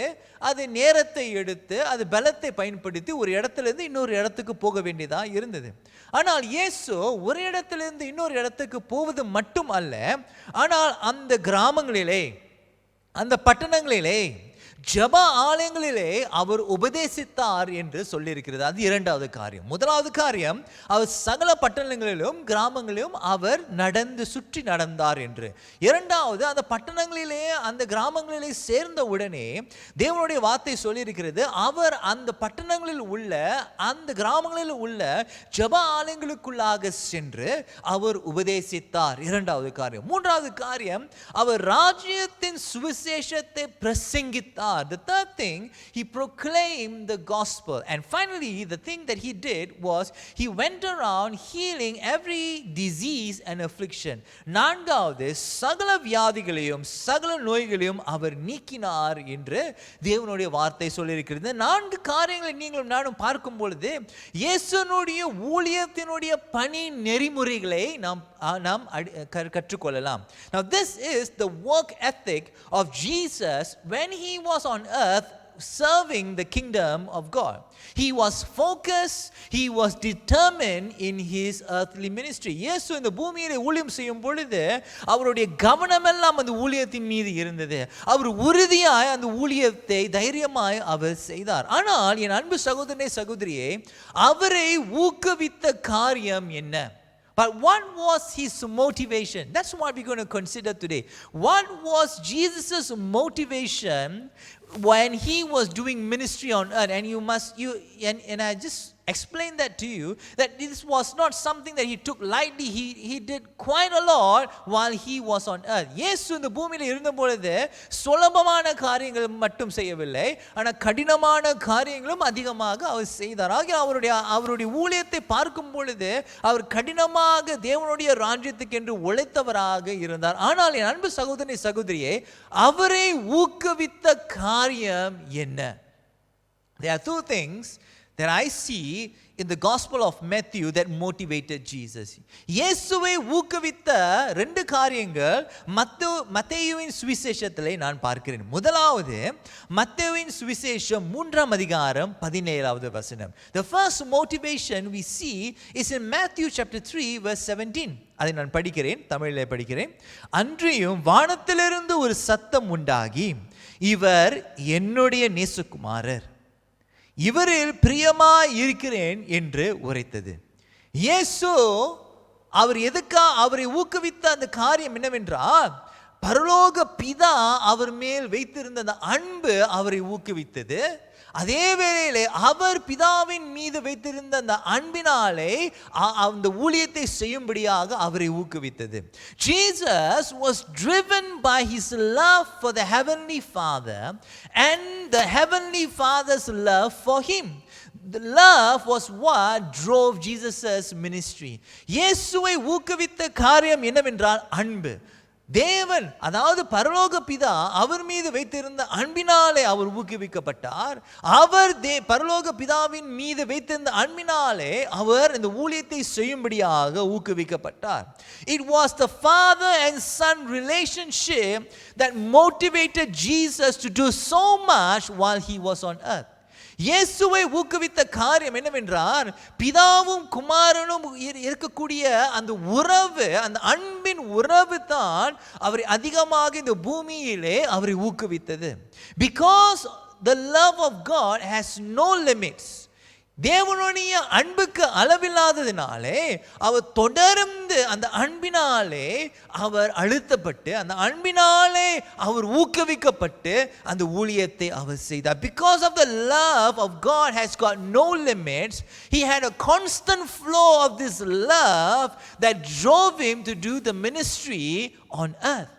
அது நேரத்தை எடுத்து அது பலத்தை பயன்படுத்தி ஒரு இடத்திலிருந்து இன்னொரு இடத்துக்கு போக வேண்டியதா இருந்தது. ஆனால் இயேசு ஒரு இடத்திலிருந்து இன்னொரு இடத்துக்கு போவது மட்டும் அல்ல, ஆனால் அந்த கிராமங்களிலே அந்த பட்டணங்களிலே ஜெப ஆலயங்களிலே அவர் உபதேசித்தார் என்று சொல்லியிருக்கிறது. அது இரண்டாவது காரியம். முதலாவது காரியம், அவர் சகல பட்டணங்களிலும் கிராமங்களிலும் அவர் சுற்றி நடந்தார் என்று. இரண்டாவது, அந்த பட்டணங்களிலே அந்த கிராமங்களிலே சேர்ந்த உடனே தேவனுடைய வார்த்தை சொல்லியிருக்கிறது, அவர் அந்த பட்டணங்களில் உள்ள அந்த கிராமங்களில் உள்ள ஜெப ஆலயங்களுக்குள்ளாக சென்று அவர் உபதேசித்தார். இரண்டாவது காரியம். மூன்றாவது காரியம், அவர் ராஜ்யத்தின் சுவிசேஷத்தை பிரசங்கித்தார். The third thing, he proclaimed the gospel. And finally, the thing that he did was he went around healing every disease and affliction. நான்காவது, சகல வியாதிகளையும் சகல நோய்களையும் அவர் நீக்கினார் என்று தேவனுடைய வார்த்தை சொல்லியிருக்கிறது. நான்கு காரியங்களை நீங்களும் நானும் பார்க்கும் பொழுது இயேசுனுடைய ஊழியத்தினுடைய பணி நெறிமுறைகளை நாம் கற்றுக்கொள்ளலாம். Now this is the work ethic of Jesus when he was on earth serving the kingdom of God. He was focused, he was determined in his earthly ministry. இயேசு இந்த பூமியிலே ஊழியம் செய்யும் பொழுது அவருடைய கவனமெல்லாம் அந்த ஊழியத்தின் மீது இருந்தது. அவர் உறுதியாய் அந்த ஊழியத்தை தைரியமாய் அவர் செய்தார். ஆனால் என் அன்பு சகோதரனே சகோதரியே, அவரை ஊக்குவித்த காரியம் என்ன? But what was his motivation? That's what we're going to consider today. What was Jesus' motivation when he was doing ministry on earth? And I just explain that to you, that this was not something that he took lightly. He did quite a lot while he was on earth. இயேசு இந்த பூமியில இருந்த பொழுது சுலபமான காரியங்கள் மட்டும் செய்யவில்லை, ஆனால் கடினமான காரியங்களும் அதிகமாக அவர் செய்தார். அவருடைய ஊழியத்தை பார்க்கும் பொழுது அவர் கடினமாக தேவனுடைய ராஜ்யத்துக்கு என்று உழைத்தவராக இருந்தார். ஆனால் என் அன்பு சகோதரனே சகோதரியே, அவரை ஊக்குவித்த காரியம் என்ன? There are two things that I see in the Gospel of Matthew that motivated Jesus. இயேசுவை ஊக்குவித்த ரெண்டு காரியங்கள் மத்தேயுவின் சுவிசேஷத்திலே நான் பார்க்கிறேன். முதலாவது, மத்தேயுவின் சுவிசேஷம் 3ஆம் அதிகாரம் 17வது வசனம். The first motivation we see is in Matthew chapter 3 verse 17. அதை நான் படிக்கிறேன், தமிழிலே படிக்கிறேன். அன்றியும் வானத்திலிருந்து ஒரு சத்தம் உண்டாகி, இவர் என்னுடைய நேசகுமாரர், இவரில் பிரியமாய் இருக்கிறேன் என்று உரைத்தது. இயேசு அவரை ஊக்குவித்த அந்த காரியம் என்னவென்றால், பரலோக பிதா அவர் மேல் வைத்திருந்த அந்த அன்பு அவரை ஊக்குவித்தது. அதே வேளையிலே அவர் பிதாவின் மீது வைத்திருந்த அந்த அன்பினாலே அந்த ஊழியத்தை செய்யும்படியாக அவரை ஊக்குவித்தது. Jesus was driven by his love for the heavenly Father and the heavenly Father's love for him. The love was what drove Jesus' ministry. இயேசுவை ஊக்குவித்த காரியம் என்னவென்றால் அன்பு. தேவன், அதாவது பரலோக பிதா அவர் மீது வைத்திருந்த அன்பினாலே அவர் ஊக்குவிக்கப்பட்டார். அவர் பரலோக பிதாவின் மீது வைத்திருந்த அன்பினாலே அவர் இந்த ஊழியத்தை செய்யும்படியாக ஊக்குவிக்கப்பட்டார். It was the father and son relationship that motivated Jesus to do so much while he was on earth. இயேசுவை ஊக்குவித்த காரியம் என்னவென்றால், பிதாவும் குமாரனும் இருக்கக்கூடிய அந்த உறவு, அந்த அன்பின் உறவு தான் அவரை அதிகமாக இந்த பூமியிலே அவரை ஊக்குவித்தது. Because the love of God has no limits. தேவனுடைய அன்புக்கு அளவில்லாததினாலே அவர் தொடர்ந்து அந்த அன்பினாலே அவர் அழுத்தப்பட்டு, அந்த அன்பினாலே அவர் ஊக்குவிக்கப்பட்டு அந்த ஊழியத்தை அவர் செய்தார். Because of the love of God has got no limits, he had a constant flow of this love that drove him to do the ministry on earth.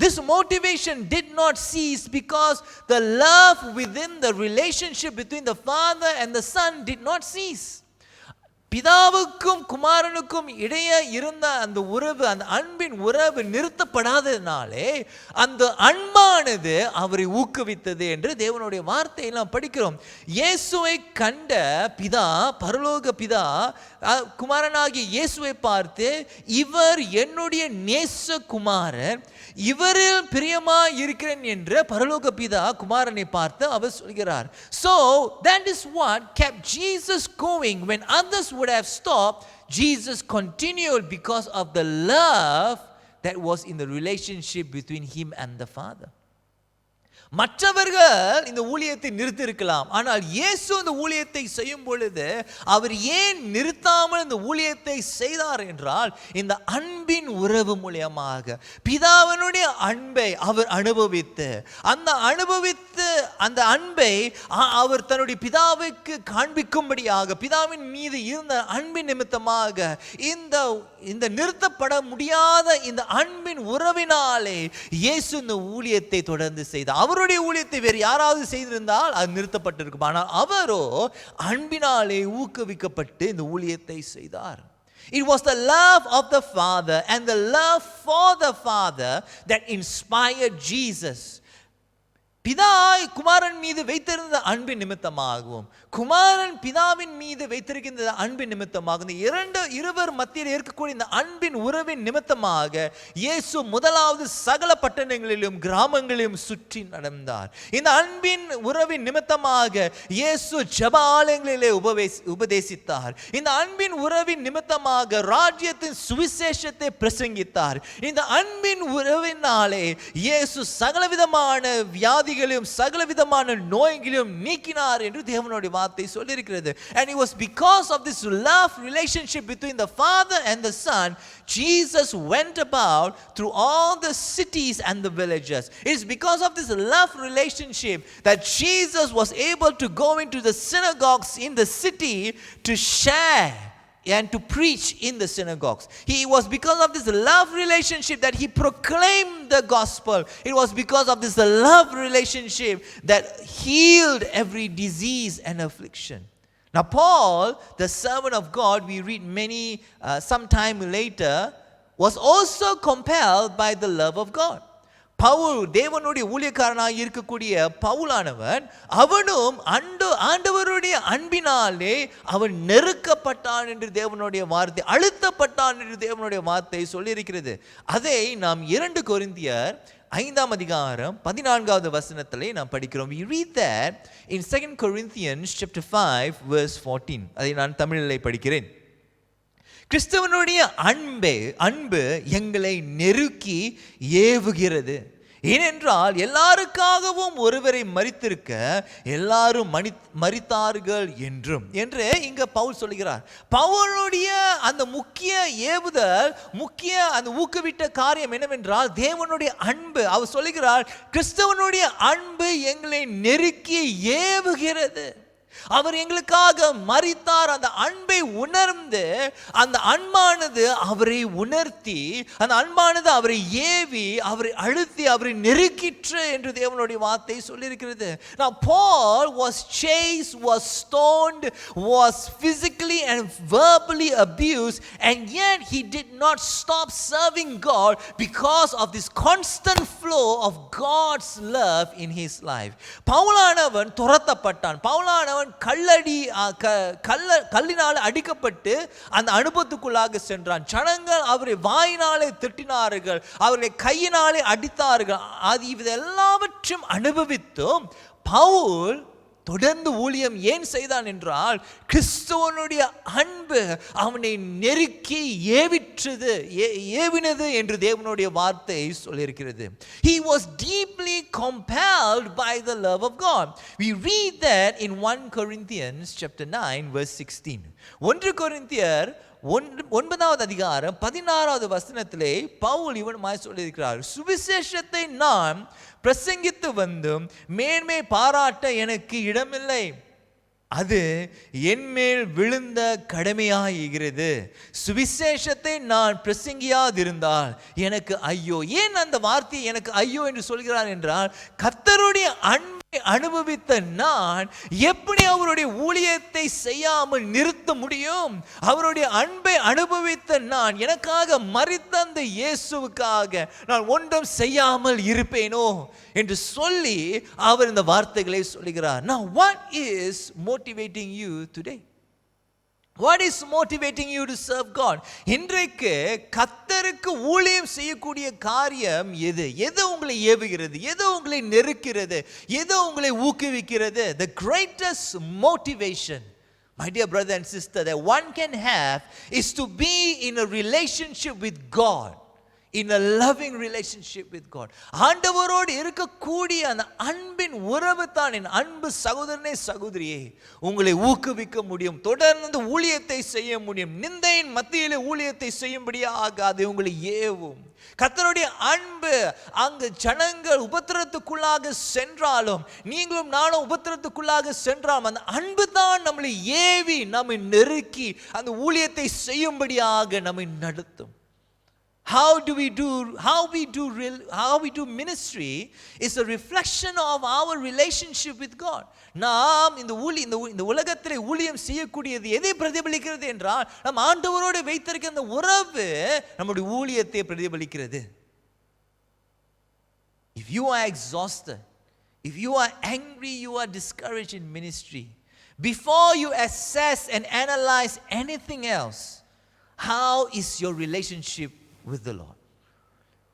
This motivation did not cease because the love within the relationship between the Father and the Son did not cease. பிதாவுக்கும் குமாரனுக்கும் இடையே இருந்த அந்த உறவு, அந்த அன்பின் உறவு நிறுத்தப்படாததினாலே அந்த அன்பானது அவரை ஊக்குவித்தது என்று தேவனுடைய வார்த்தையை நாம் படிக்கிறோம். இயேசுவை கண்ட பிதா, பரலோக பிதா குமாரனாகிய இயேசுவை பார்த்து, இவர் என்னுடைய நேசகுமாரர், இவரில் பிரியமாய் இருக்கிறேன் என்று பரலோக பிதா குமாரனை பார்த்து அவர் சொல்கிறார். So that is what kept Jesus going. When others would have stopped, Jesus continued because of the love that was in the relationship between him and the Father. மற்றவர்கள் இந்த ஊழியத்தை நிறுத்தி இருக்கலாம், ஆனால் இயேசு இந்த ஊழியத்தை செய்யும் பொழுது அவர் ஏன் நிறுத்தாமல் இந்த ஊழியத்தை செய்தார் என்றால், இந்த அன்பின் உறவு மூலமாக பிதாவினுடைய அன்பை அவர் அனுபவித்து அந்த அன்பை அவர் தன்னுடைய பிதாவுக்கு காண்பிக்கும்படியாக, பிதாவின் மீது இருந்த அன்பின் நிமித்தமாக இந்த நிறுத்தப்பட முடியாத இந்த அன்பின் உறவினாலே இயேசு இந்த ஊழியத்தை தொடர்ந்து செய்தார். அவருடைய ஊழியத்தை வேறு யாராவது செய்திருந்தால் அது நிறுத்தப்பட்டிருக்கும். ஆனால் அவரோ அன்பினாலே ஊக்குவிக்கப்பட்டு இந்த ஊழியத்தை செய்தார். It was the love of the Father and the love for the Father that inspired Jesus. பிதா குமாரன் மீது வைத்திருந்த அன்பின் நிமித்தமாகவும், குமாரன் பிதாவின் மீது வைத்திருக்கின்ற அன்பின் நிமித்தமாக, இந்த இருவர் மத்தியில் இருக்கக்கூடிய இந்த அன்பின் உறவின் நிமித்தமாக இயேசு முதலாவது சகல பட்டணங்களிலும் கிராமங்களிலும் சுற்றி நடந்தார். இந்த அன்பின் உறவின் நிமித்தமாக இயேசு ஜெப ஆலயங்களிலே உபதேசித்தார். இந்த அன்பின் உறவின் நிமித்தமாக ராஜ்யத்தின் சுவிசேஷத்தை பிரசங்கித்தார். இந்த அன்பின் உறவினாலே இயேசு சகலவிதமான வியாதி சகலவிதமான நோய்களையும் நீக்கினார் என்று தேவனுடைய வார்த்தை சொல்லியிருக்கிறது. And it was because of this love relationship between the Father and the Son, Jesus went about through all the cities and the villages. It is because of this love relationship that Jesus was able to go into the synagogues in the city to share and to preach in the synagogues. It was because of this love relationship that he proclaimed the gospel. It was because of this love relationship that healed every disease and affliction. Now Paul, the servant of God, we read some time later, was also compelled by the love of God. Pavul, தேவனுடைய ஊழியக்காரனாக இருக்கக்கூடிய பவுலானவன், அவனும் ஆண்டவருடைய அன்பினாலே அவன் நெருக்கப்பட்டான் என்று தேவனுடைய வார்த்தை, அழுத்தப்பட்டான் என்று தேவனுடைய வார்த்தை சொல்லியிருக்கிறது. அதை நாம் 2 கொரிந்தியர் 5ஆம் அதிகாரம் 14வது வசனத்திலே நாம் படிக்கிறோம். We read that in 2 Corinthians chapter 5 verse 14. அதை நான் தமிழிலே படிக்கிறேன். கிறிஸ்துவனுடைய அன்பு எங்களை நெருக்கி ஏவுகிறது. ஏனென்றால் எல்லாருக்காகவும் ஒருவரை மரித்திருக்க எல்லாரும் மரித்தார்கள் என்று இங்க பவுல் சொல்கிறார். பவுலுடைய அந்த முக்கிய ஏவுதல், அந்த ஊக்குவிட்ட காரியம் என்னவென்றால் தேவனுடைய அன்பு. அவர் சொல்கிறார், கிறிஸ்துவனுடைய அன்பு எங்களை நெருக்கி ஏவுகிறது. அவர் எங்களுக்காக மரித்தார். அந்த அன்பை உணர்ந்து, அந்த அன்பானது அவரை உணர்த்தி, அந்த அன்பானது அவரை ஏவி, அவரை அழுத்தி, அவரை நெருக்கிற்று என்று தேவனுடைய வார்த்தை சொல்லியிருக்கிறது. Now Paul was chased, was stoned, was physically and verbally abused, and yet he did not stop serving God because of this constant flow of God's love in his life. பவுலானவன் துரத்தப்பட்டான். பவுலானவன் கல்லினால் அடிக்கப்பட்டு அந்த அனுபவத்துக்குள்ளாக சென்றான். ஜனங்கள் அவரை வாயினாலே திட்டினார்கள், அவர்களை கையினாலே அடித்தார்கள். அது இதெல்லாவற்றையும் அனுபவித்தும் பவுல் தொடர்ந்து ஊழியம் ஏன் செய்தான் என்றால், கிறிஸ்துவனுடைய அன்பு அவனை நெருக்கி ஏவினது என்று தேவனுடைய வார்த்தை சொல்லியிருக்கிறது. He was deeply compelled by the love of God. We read that in 1 Corinthians chapter 9 verse 16. 1 கொரிந்தியர் 9வது அதிகாரம் 16வது வசனத்திலே பவுல் இவனுமாய் சொல்லியிருக்கிறார், சுவிசேஷத்தை நான் பிரசங்கித்து வந்தும் மேன்மை பாராட்ட எனக்கு இடமில்லை, அது என்மேல் விழுந்த கடமையாகிறது. சுவிசேஷத்தை நான் பிரசங்கியாதிருந்தால் எனக்கு ஐயோ. ஏன் அந்த வார்த்தை எனக்கு ஐயோ என்று சொல்கிறார் என்றால், கர்த்தருடைய அன்பை அனுபவித்த நான் எப்படி அவருடைய ஊழியத்தை செய்யாமல் நிறுத்த முடியும்? அவருடைய அன்பை அனுபவித்த நான், எனக்காக மரித்த அந்த இயேசுவுக்காக நான் ஒன்றும் செய்யாமல் இருப்பேனோ என்று சொல்லி அவர் இந்த வார்த்தைகளை சொல்லுகிறார். Now what is motivating you today? What is motivating you to serve God? இன்றைக்கு கர்த்தருக்கு ஊழியம் செய்யக்கூடிய காரியம் எது உங்களை ஏவுகிறது? எது உங்களை நெருக்கிறது? எது உங்களை ஊக்குவிக்கிறது? The greatest motivation, my dear brother and sister, that one can have is to be in a relationship with God. in a loving relationship with God. ஆண்டவரோடு இருக்கக்கூடிய அந்த அன்பின் உறவு தான் என் அன்பு சகோதரனே சகோதரியே உங்களை ஊக்குவிக்க முடியும். தொடர்ந்து ஊழியத்தை செய்ய முடியும். நிந்தையின் மத்தியிலே ஊழியத்தை செய்யும்படியாக அது உங்களை ஏவும். கர்த்தருடைய அன்பு அங்கு ஜனங்கள் உபத்திரத்துக்குள்ளாக சென்றாலும் நீங்களும் நானும் உபத்திரத்துக்குள்ளாக சென்றாலும் அந்த அன்பு தான் நம்மளை ஏவி நம்மை நெருக்கி அந்த ஊழியத்தை செய்யும்படியாக நம்மை நடத்தும். How we do ministry is a reflection of our relationship with God. நாம் இந்த உலகத்திலே ஊழியம் செய்யக்கூடியது எதை பிரதிபலிக்கிறது என்றால் நம் ஆண்டவரோடு வைத்திருக்கிற அந்த உறவு நம்முடைய ஊழியத்தை பிரதிபலிக்கிறது. If you are exhausted, if you are angry, you are discouraged in ministry, before you assess and analyze anything else, how is your relationship with the Lord?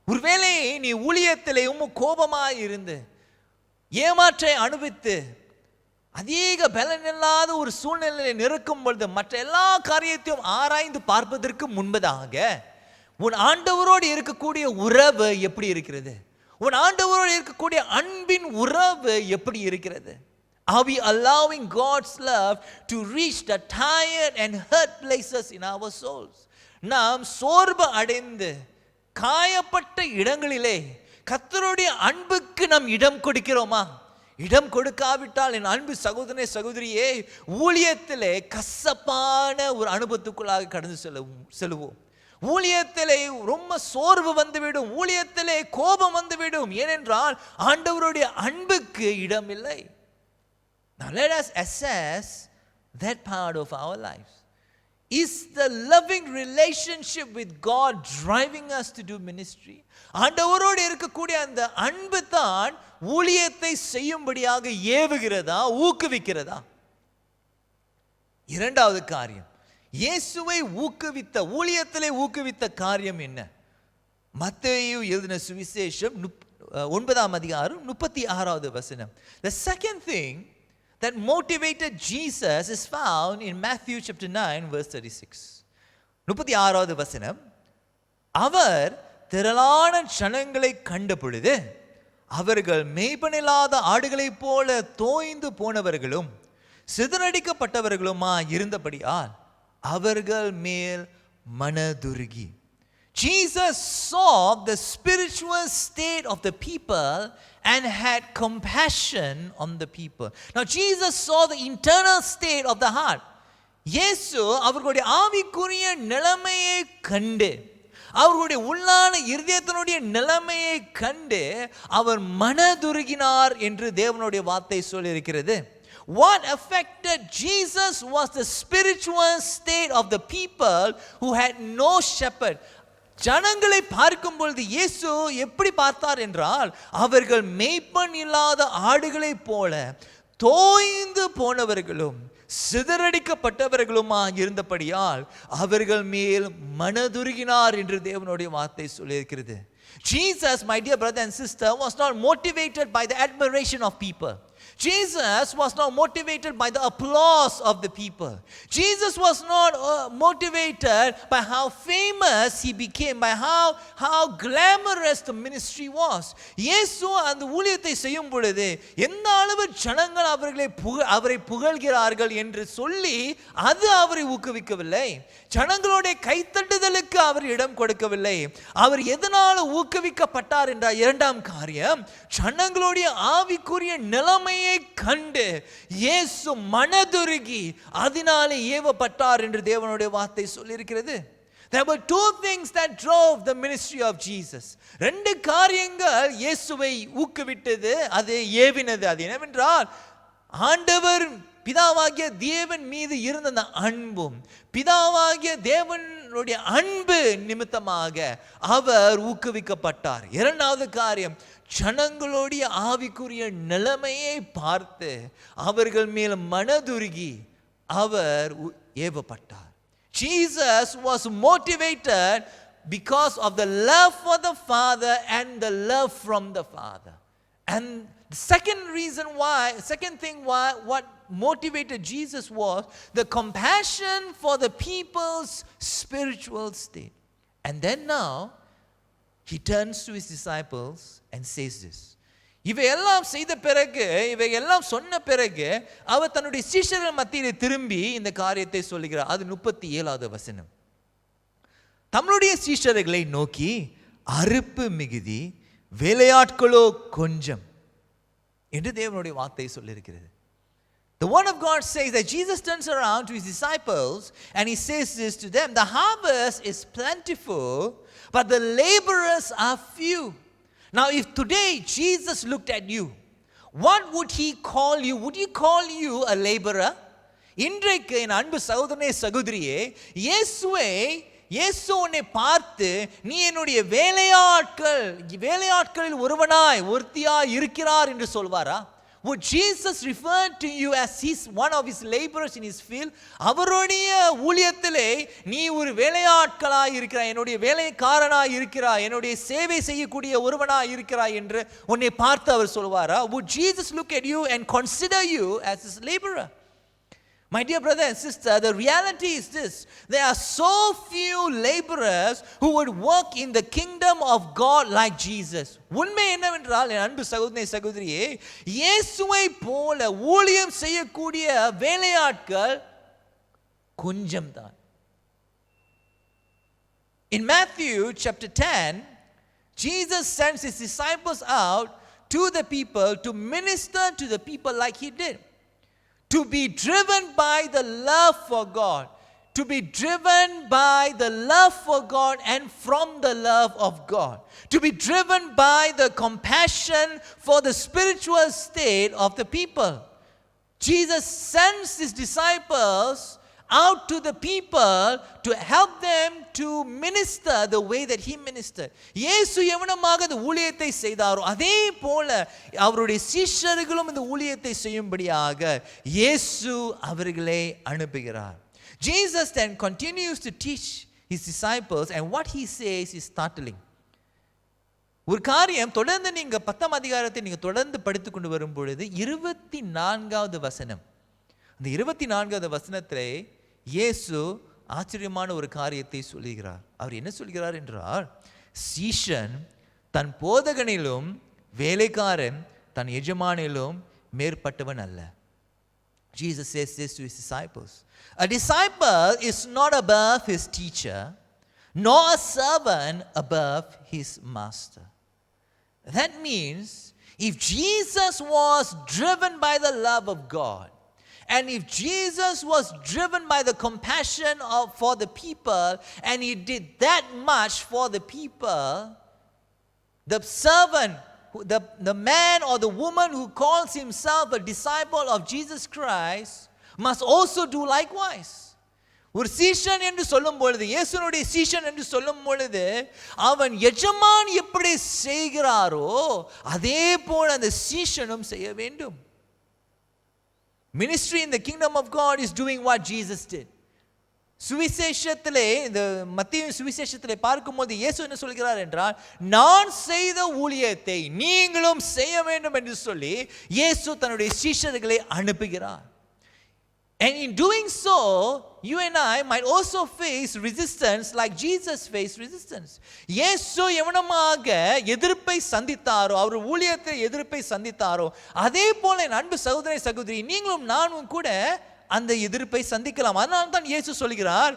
ஒருவேளை நீ ஊழியத்திலே கோபமாய் இருந்து ஏமாற்றை அனுபவித்து அதிக பலனில்லாத ஒரு சூழ்நிலையை நெருக்கும் பொழுது மற்ற எல்லா காரியத்தையும் ஆராய்ந்து பார்ப்பதற்கு முன்பதாக உன் ஆண்டவரோடு இருக்கக்கூடிய உறவு எப்படி இருக்கிறது? உன் ஆண்டவரோடு இருக்கக்கூடிய அன்பின் உறவு எப்படி இருக்கிறது? Are we allowing God's love to reach the tired and hurt places in our souls? நாம் சோர்வு அடைந்து காயப்பட்ட இடங்களிலே கர்த்தருடைய அன்புக்கு நாம் இடம் கொடுக்கிறோமா? இடம் கொடுக்காவிட்டால் என் அன்பு சகோதரனே சகோதரியே ஊழியத்திலே கசப்பான ஒரு அனுபவத்துக்குள்ளாக கடந்து செல்வோம். ஊழியத்திலே ரொம்ப சோர்வு வந்துவிடும். ஊழியத்திலே கோபம் வந்துவிடும். ஏனென்றால் ஆண்டவருடைய அன்புக்கு இடம் இல்லை. Now let us assess that part of our lives. Is the loving relationship with God driving us to do ministry? ஆண்டவரோடு இருக்கக்கூடிய அந்த அன்பு தான் ஊழியத்தை செய்யும்படியாக ஏவுகிறதா, ஊக்குவிக்கிறதா? இரண்டாவது காரியம், இயேசுவை ஊக்குவித்த ஊழியத்திலே ஊக்குவித்த காரியம் என்ன? மத்தேயு எழுதின சுவிசேஷம் 9ஆம் அதிகாரம் 36வது வசனம். The second thing that motivated Jesus is found in Matthew chapter 9 verse 36. 36வது வசனம், அவர் திரளான ஜனங்களை கண்ட பொழுது அவர்கள் மேய்ப்பனில்லாத ஆடுகளைப் போல தோய்ந்து போனவர்களும் சிதறடிக்கப்பட்டவர்களுமா இருந்தபடியால் அவர்கள் மேல் மனதுருகி. Jesus saw the spiritual state of the people and had compassion on the people. Now Jesus saw the internal state of the heart. இயேசு அவர்களுடைய ஆவிக்குரிய நிலைமையை கண்டு அவர்களுடைய உள்ளான இருதயத்தினுடைய நிலைமையை கண்டு அவர் மனதுருகினார் என்று தேவனுடைய வார்த்தை சொல்லியிருக்கிறது. What affected Jesus was the spiritual state of the people who had no shepherd. ஜனங்களை பார்க்கும் பொழுது இயேசு எப்படி பார்த்தார் என்றால் அவர்கள் மேய்ப்பன் இல்லாத ஆடுகளைப் போல தோய்ந்து போனவர்களும் சிதறடிக்கப்பட்டவர்களுமா இருந்தபடியால் அவர்கள் மேல் மனதுருகினார் என்று தேவனுடைய வார்த்தை சொல்லியிருக்கிறது. Jesus, my dear brother and sister, was not motivated by the admiration of people. Jesus was not motivated by the applause of the people. Jesus was not motivated by how famous he became, by how glamorous the ministry was. இயேசு அந்த ஊழியத்தை செய்யும் பொழுது எந்த அளவு ஜனங்கள் அவரை புகழ்கிறார்கள் என்று சொல்லி அது அவரை ஊக்குவிக்கவில்லை. ஜனங்களுடைய கைத்தட்டுதலுக்கு அவர் இடம் கொடுக்கவில்லை. அவர் எதனால ஊக்குவிக்கப்பட்டார் என்ற இரண்டாம் காரியம், ஜனங்களுடைய ஆவிக்குரிய நிலைமையை கண்டு இயேசு மனதுருகி அதனாலே ஏவப்பட்டார் என்று தேவனுடைய வார்த்தை சொல்லியிருக்கிறது. There were two things that drove the ministry of Jesus. ரெண்டு காரியங்கள் இயேசுவை ஊக்குவிட்டது, அது ஏவினது. அது என்னவென்றால் ஆண்டவர் பிதாவாகிய தேவன் மீது இருந்த அந்த அன்பும் பிதாவாகிய தேவனுடைய அன்பு நிமித்தமாக அவர் ஊக்குவிக்கப்பட்டார். இரண்டாவது காரியம், ஜனங்களுடைய ஆவிக்குரிய நிலைமையை பார்த்து அவர்கள் மேல் மனதுருகி அவர் ஏவப்பட்டார். Jesus was motivated because of the love for the Father and the love from the Father. And the second thing why what motivated Jesus was the compassion for the people's spiritual state. And then now he turns to his disciples and says this. இவையெல்லாம் செய்த பிறகு, இவையெல்லாம் சொன்ன பிறகு அவர் தன்னுடைய சீஷர்கள் மத்தியிலே திரும்பி இந்த காரியத்தை சொல்லுகிறார். அது 37வது வசனம். தம்முடைய சீஷர்களை நோக்கி, அறுப்பு மிகுதி, வேலையாட்களோ கொஞ்சம் என்று தேவனுடைய வார்த்தை சொல்லியிருக்கிறது. The word of God says that Jesus turns around to his disciples and he says this to them: the harvest is plentiful, but the laborers are few. Now, if today Jesus looked at you, what would he call you? Would he call you a laborer? இன்றைக்கு என் அன்பு சகோதரனே சகோதரியே, இயேசு உன்னை பார்த்து, நீ என்னுடைய வேலையாட்களில் ஒருத்தியாய் இருக்கிறார் என்று சொல்வாரா? Would Jesus refer to you as one of his laborers in his field? அவருடைய ஊழியத்திலே நீ ஒரு வேலையாட்களாய் இருக்கிறாய், என்னுடைய வேலைக்காரனாய் இருக்கிறாய், என்னுடைய சேவை செய்யக்கூடிய ஒருவனாய் இருக்கிறாய் என்று உன்னை பார்த்து அவர் சொல்வாரா? Would Jesus look at you and consider you as his laborer? My dear brother and sister, the reality is this: there are so few laborers who would work in the kingdom of God like Jesus. உண்மை என்னவென்றால் என் அன்பு சகோதரனே சகோதரியே, இயேசுவை போல ஊழியம் செய்யக்கூடிய வேலையாட்கள் கொஞ்சம்தான். In Matthew chapter 10, Jesus sends his disciples out to the people to minister to the people like he did. To be driven by the love for God. To be driven by the love for God and from the love of God. To be driven by the compassion for the spiritual state of the people. Jesus sends his disciples out to the people to help them to minister the way that he ministered. இயேசு எவனமாக இந்த ஊழியத்தை செய்தாரோ அதே போல அவருடைய சீஷர்களும் இந்த ஊழியத்தை செய்யும்படியாக இயேசு அவர்களை அனுப்புகிறார். Jesus then continues to teach his disciples, and what he says is startling. ஒரு காரியம் தொடர்ந்து நீங்க 10ஆம் அதிகாரத்தை நீங்க தொடர்ந்து படித்துக் கொண்டு வரும் பொழுது 24வது வசனம், அந்த 24வது வசனத்திலே இயேசு ஆச்சரியமான ஒரு காரியத்தை சொல்லுகிறார். அவர் என்ன சொல்கிறார் என்றால், சீஷன் தன் போதகனிலும் வேலைக்காரன் தன் எஜமானிலும் மேற்பட்டவன் அல்ல. Jesus says this to his disciples. A disciple is not above his teacher, nor a servant above his master. That means if Jesus was driven by the love of God, and if Jesus was driven by the compassion for the people, and he did that much for the people, the servant, the man or the woman who calls himself a disciple of Jesus Christ must also do likewise. ஒரு சீஷன் என்று சொல்லும் பொழுது, இயேசுனுடைய சீஷன் என்று சொல்லும் பொழுது, அவன் எஜமான் எப்படி செய்கிறாரோ அதே போல அந்த சீஷனும் செய்ய வேண்டும். Ministry in the kingdom of God is doing what Jesus did. சுவிசேஷத்திலே, இந்த மத்தேயு சுவிசேஷத்திலே பார்க்கும்போது இயேசு என்ன சொல்கிறார் என்றால், நான் செய்த ஊழியத்தை நீங்களும் செய்ய வேண்டும் என்று சொல்லி இயேசு தன்னுடைய சீஷர்களை அனுப்புகிறார். And in doing so, you and I might also face resistance like Jesus faced resistance. இயேசு எவனமாக எதிர்ப்பை சந்தித்தாரோ, அவர் ஊழியத்தை எதிர்ப்பை சந்தித்தாரோ அதே போல என் அன்பு சகோதர சகோதரி, நீங்களும் நானும் கூட அந்த எதிர்ப்பை சந்திக்கலாம். அதனால தான் இயேசு சொல்கிறார்,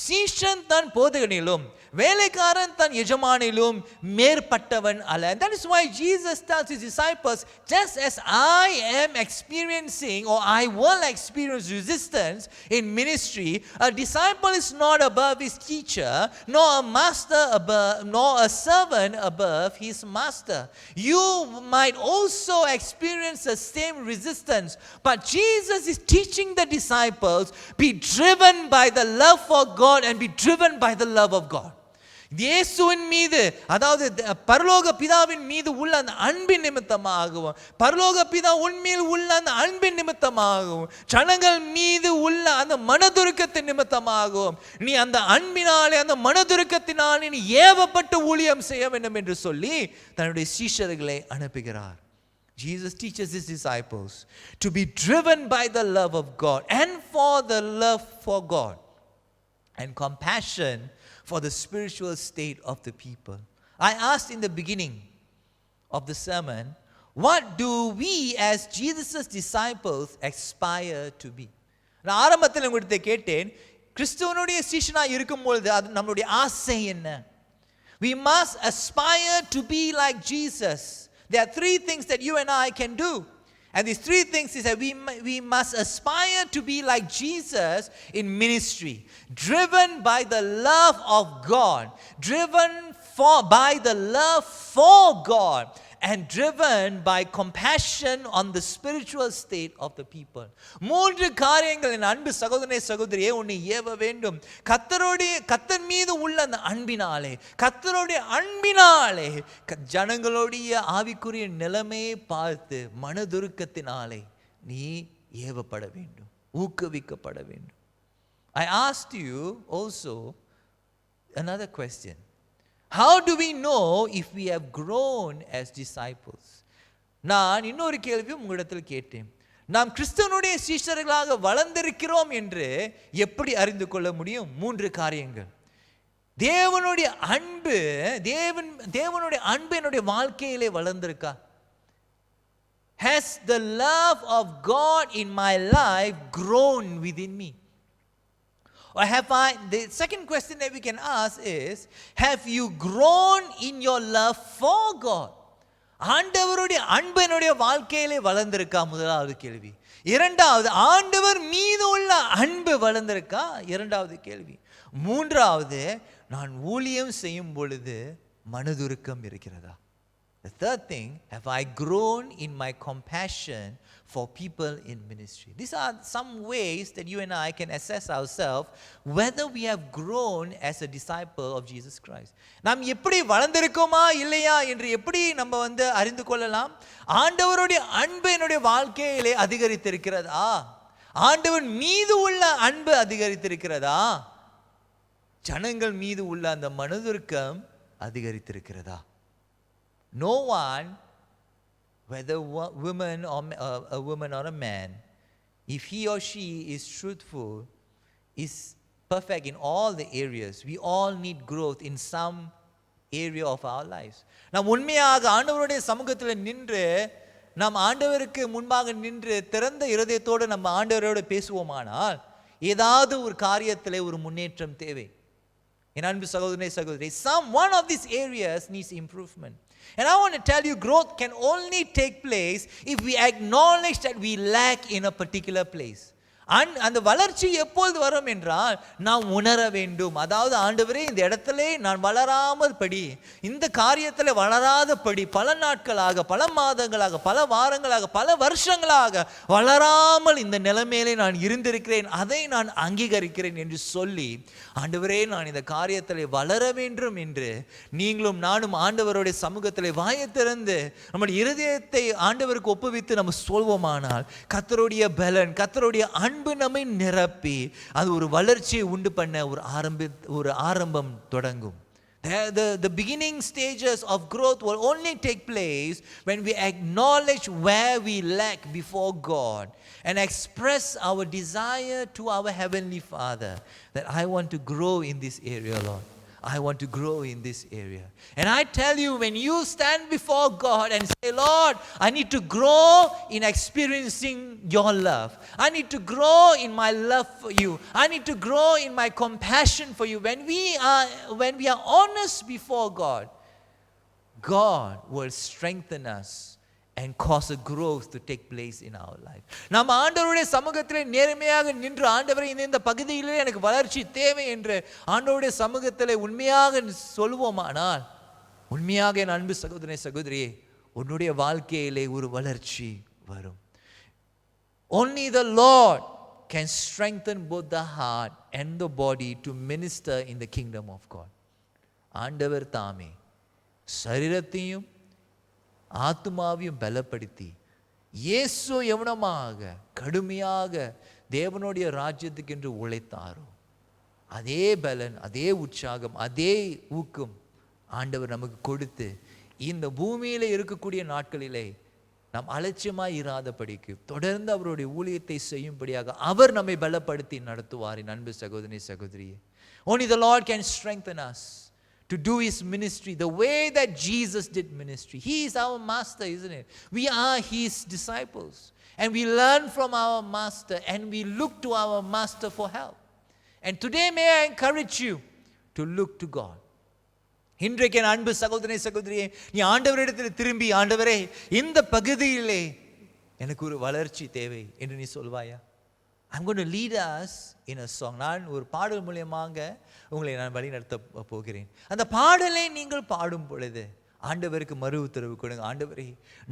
சீஷன் தன் போதகனிலும் வேலைக்காரன் தன் எஜமானிலும் மேற்பட்டவன் அல்ல. That is why Jesus tells his disciples, just as I am experiencing or I will experience resistance in ministry, a disciple is not above his teacher, nor a master above, nor a servant above his master. You might also experience the same resistance, but Jesus is teaching the disciples, be driven by the love for God and be driven by the love of God. இயேசுவின் மீது, அதாவது பரலோக பிதாவின் மீது உள்ள அந்த அன்பின் நிமித்தமாகவும், பரலோக பிதா உண்மையில் உள்ள அந்த அன்பின் நிமித்தமாகவும், ஜனங்கள் மீது உள்ள அந்த மனதுருக்கத்தின் நிமித்தமாகவும், நீ அந்த அன்பினாலே அந்த மனதுருக்கத்தினாலே நீ ஏவப்பட்டு ஊழியம் செய்ய வேண்டும் என்று சொல்லி தன்னுடைய சீஷர்களை அனுப்புகிறார். Jesus teaches his disciples to be driven by the love of God and for the love for God and compassion for the spiritual state of the people. I asked in the beginning of the sermon, what do we as Jesus' disciples aspire to be? நான் ஆரம்பத்தில் உங்கள்கிட்ட கேட்டேன், கிறிஸ்துவனுடைய சீஷனா இருக்கும் பொழுது அது நம்மளுடைய ஆசை என்ன? We must aspire to be like Jesus. There are three things that you and I can do. And these three things is that we must aspire to be like Jesus in ministry, driven by the love of God, driven by the love for God, and driven by compassion on the spiritual state of the people. மூன்று காரியங்கள் என் அன்பு சகோதரனே சகோதரியே உன்னை ஏவ வேண்டும். கர்த்தர் மீது உள்ள அந்த அன்பினாலே, கர்த்தருடைய அன்பினாலே ஜனங்களுடைய ஆவிக்குரிய நிலைமையை பார்த்து மனதுருக்கத்தினாலே நீ ஏவப்பட வேண்டும், ஊக்குவிக்கப்பட வேண்டும். I asked you also another question. How do we know if we have grown as disciples? நான் இன்னொரு கேள்வி உங்களிடத்தில் கேட்டேன். நாம் கிறிஸ்துவனுடைய சீஷர்களாக வளர்ந்திருக்கிறோம் என்று எப்படி அறிந்து கொள்ள முடியும்? மூன்று காரியங்கள். தேவனுடைய அன்பு என்னுடைய வாழ்க்கையிலே வளர்ந்திருக்கா? Has the love of God in my life grown within me? Or the second question that we can ask is, have you grown in your love for God? ஆண்டவருடைய அன்பு என்னுடைய வாழ்க்கையிலே வளர்ந்திருக்கா? முதலாவது கேள்வி. இரண்டாவது, ஆண்டவர் மீது உள்ள அன்பு வளர்ந்திருக்கா? இரண்டாவது கேள்வி. மூன்றாவது, நான் ஊழியம் செய்யும் பொழுது மனதுருக்கம் இருக்கிறதா? The third thing, have I grown in my compassion for people in ministry? These are some ways that you and I can assess ourselves whether we have grown as a disciple of Jesus Christ. நாம் எப்படி வளர்ந்திருக்கோமா இல்லையா என்று எப்படி நம்ம அறிந்து கொள்ளலாம்? ஆண்டவருடைய அன்பு என்னுடைய வாழ்க்கையிலே அதிகரித்திருக்கிறதா? ஆண்டவர் மீது உள்ள அன்பு அதிகரித்திருக்கிறதா? ஜனங்கள் மீது உள்ள அந்த மனதுருக்கம் அதிகரித்திருக்கிறதா? No one, whether a woman or a man, if he or she is truthful, is perfect in all the areas. We all need growth in some area of our lives. நாம் உண்மையாக ஆண்டவருடைய சமூகத்தில் நின்று, நாம் ஆண்டவருக்கு முன்பாக நின்று திறந்த இருதயத்தோடு நம்ம ஆண்டவரோடு பேசுவோமானால் ஏதாவது ஒரு காரியத்திலே ஒரு முன்னேற்றம் தேவை. என் அன்பு சகோதரனே சகோதரி, one of these areas needs improvement. And I want to tell you, growth can only take place if we acknowledge that we lack in a particular place. அந்த வளர்ச்சி எப்பொழுது வரும் என்றால் நாம் உணர வேண்டும். அதாவது ஆண்டவரே, இந்த இடத்துல நான் வளராமல் படி, இந்த காரியத்தில் வளராத படி, பல நாட்களாக, பல மாதங்களாக, பல வாரங்களாக, பல வருஷங்களாக வளராமல் இந்த நிலைமையிலே நான் இருந்திருக்கிறேன், அதை நான் அங்கீகரிக்கிறேன் என்று சொல்லி, ஆண்டவரே நான் இந்த காரியத்தில் வளர வேண்டும் என்று நீங்களும் நானும் ஆண்டவருடைய சமூகத்தில் வாயை திறந்து நம்முடைய இருதயத்தை ஆண்டவருக்கு ஒப்புவித்து நம்ம சொல்வோமானால் கர்த்தருடைய பலன், கர்த்தருடைய அன்பு நம்மை நிரப்பி அது ஒரு வளர்ச்சியை உண்டு பண்ண ஒரு ஆரம்பம் தொடங்கும். The beginning stages of growth will only take place when we acknowledge where we lack before God and express our desire to our Heavenly Father that I want to grow in this area, Lord. I want to grow in this area. And I tell you, when you stand before God and say, Lord, I need to grow in experiencing your love. I need to grow in my love for you. I need to grow in my compassion for you. When we are honest before God, God will strengthen us and cause a growth to take place in our life. நாம் ஆண்டவருடைய சமூகத்திலே நேர்மையாக நின்று, ஆண்டவரே இந்த பகுதியிலே எனக்கு வளர்ச்சி தேவை என்று ஆண்டவருடைய சமூகத்திலே உண்மையாக சொல்வோமானால், உண்மையாக என் அன்பு சகோதரனே சகோதரியே, உன்னுடைய வாழ்க்கையிலே ஒரு வளர்ச்சி வரும். Only the Lord can strengthen both the heart and the body to minister in the kingdom of God. ஆண்டவர் தாமே சரீரத்தையும் ஆத்துமாவையும் பலப்படுத்தி இயேசு எவனமாக கடுமையாக தேவனுடைய ராஜ்யத்துக்கு என்று உழைத்தாரோ அதே பலன், அதே உற்சாகம், அதே ஊக்கம் ஆண்டவர் நமக்கு கொடுத்து இந்த பூமியில் இருக்கக்கூடிய நாட்களிலே நாம் அலட்சியமாய் இராதபடிக்கு தொடர்ந்து அவருடைய ஊழியத்தை செய்யும்படியாக அவர் நம்மை பலப்படுத்தி நடத்துவார். அன்பு சகோதரி சகோதரியே, only the Lord can strengthen us to do his ministry the way that Jesus did ministry. He is our master, isn't it? We are his disciples. And we learn from our master and we look to our master for help. And today may I encourage you to look to God. இன்றைக்கு என் அன்பு சகோதரனே சகோதரியே, நீ ஆண்டவரிடத்தில் திரும்பி, ஆண்டவரே இந்த பகுதியிலே எனக்கு ஒரு வளர்ச்சி தேவை என்று நீ சொல்வாயா? I'm going to lead us in a song. நான் ஒரு பாடல் மூலமாக உங்களை நான் வழி நடத்த போகிறேன். அந்த பாடலை நீங்கள் பாடும் பொழுது ஆண்டவருக்கு மறு உத்தரவு கொடுங்க. ஆண்டவரே,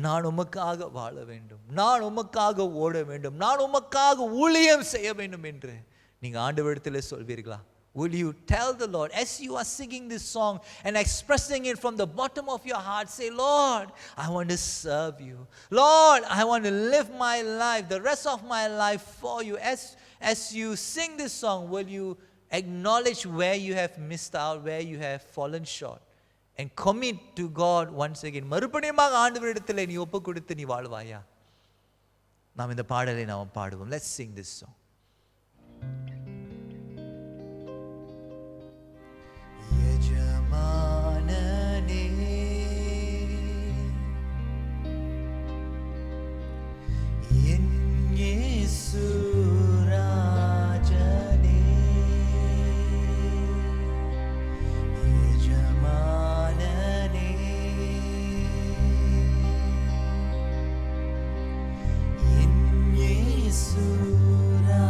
நான் உமக்காக வாழ வேண்டும், நான் உமக்காக ஓட வேண்டும், நான் உமக்காக ஊழியம் செய்ய வேண்டும் என்று நீங்கள் ஆண்டவரிடத்தில் சொல்வீர்களா? Will you tell the Lord, as you are singing this song and expressing it from the bottom of your heart, say, Lord, I want to serve you. Lord, I want to live my life, the rest of my life for you. As you sing this song, will you acknowledge where you have missed out, where you have fallen short, and commit to God once again? மறுபடியுமாக ஆண்டவரிடத்தில் நீ ஒப்பு கொடுத்து நீ வாழ்வாயா? நாம் இந்த பாடலை நாம் பாடுவோம். Let's sing this song. Surah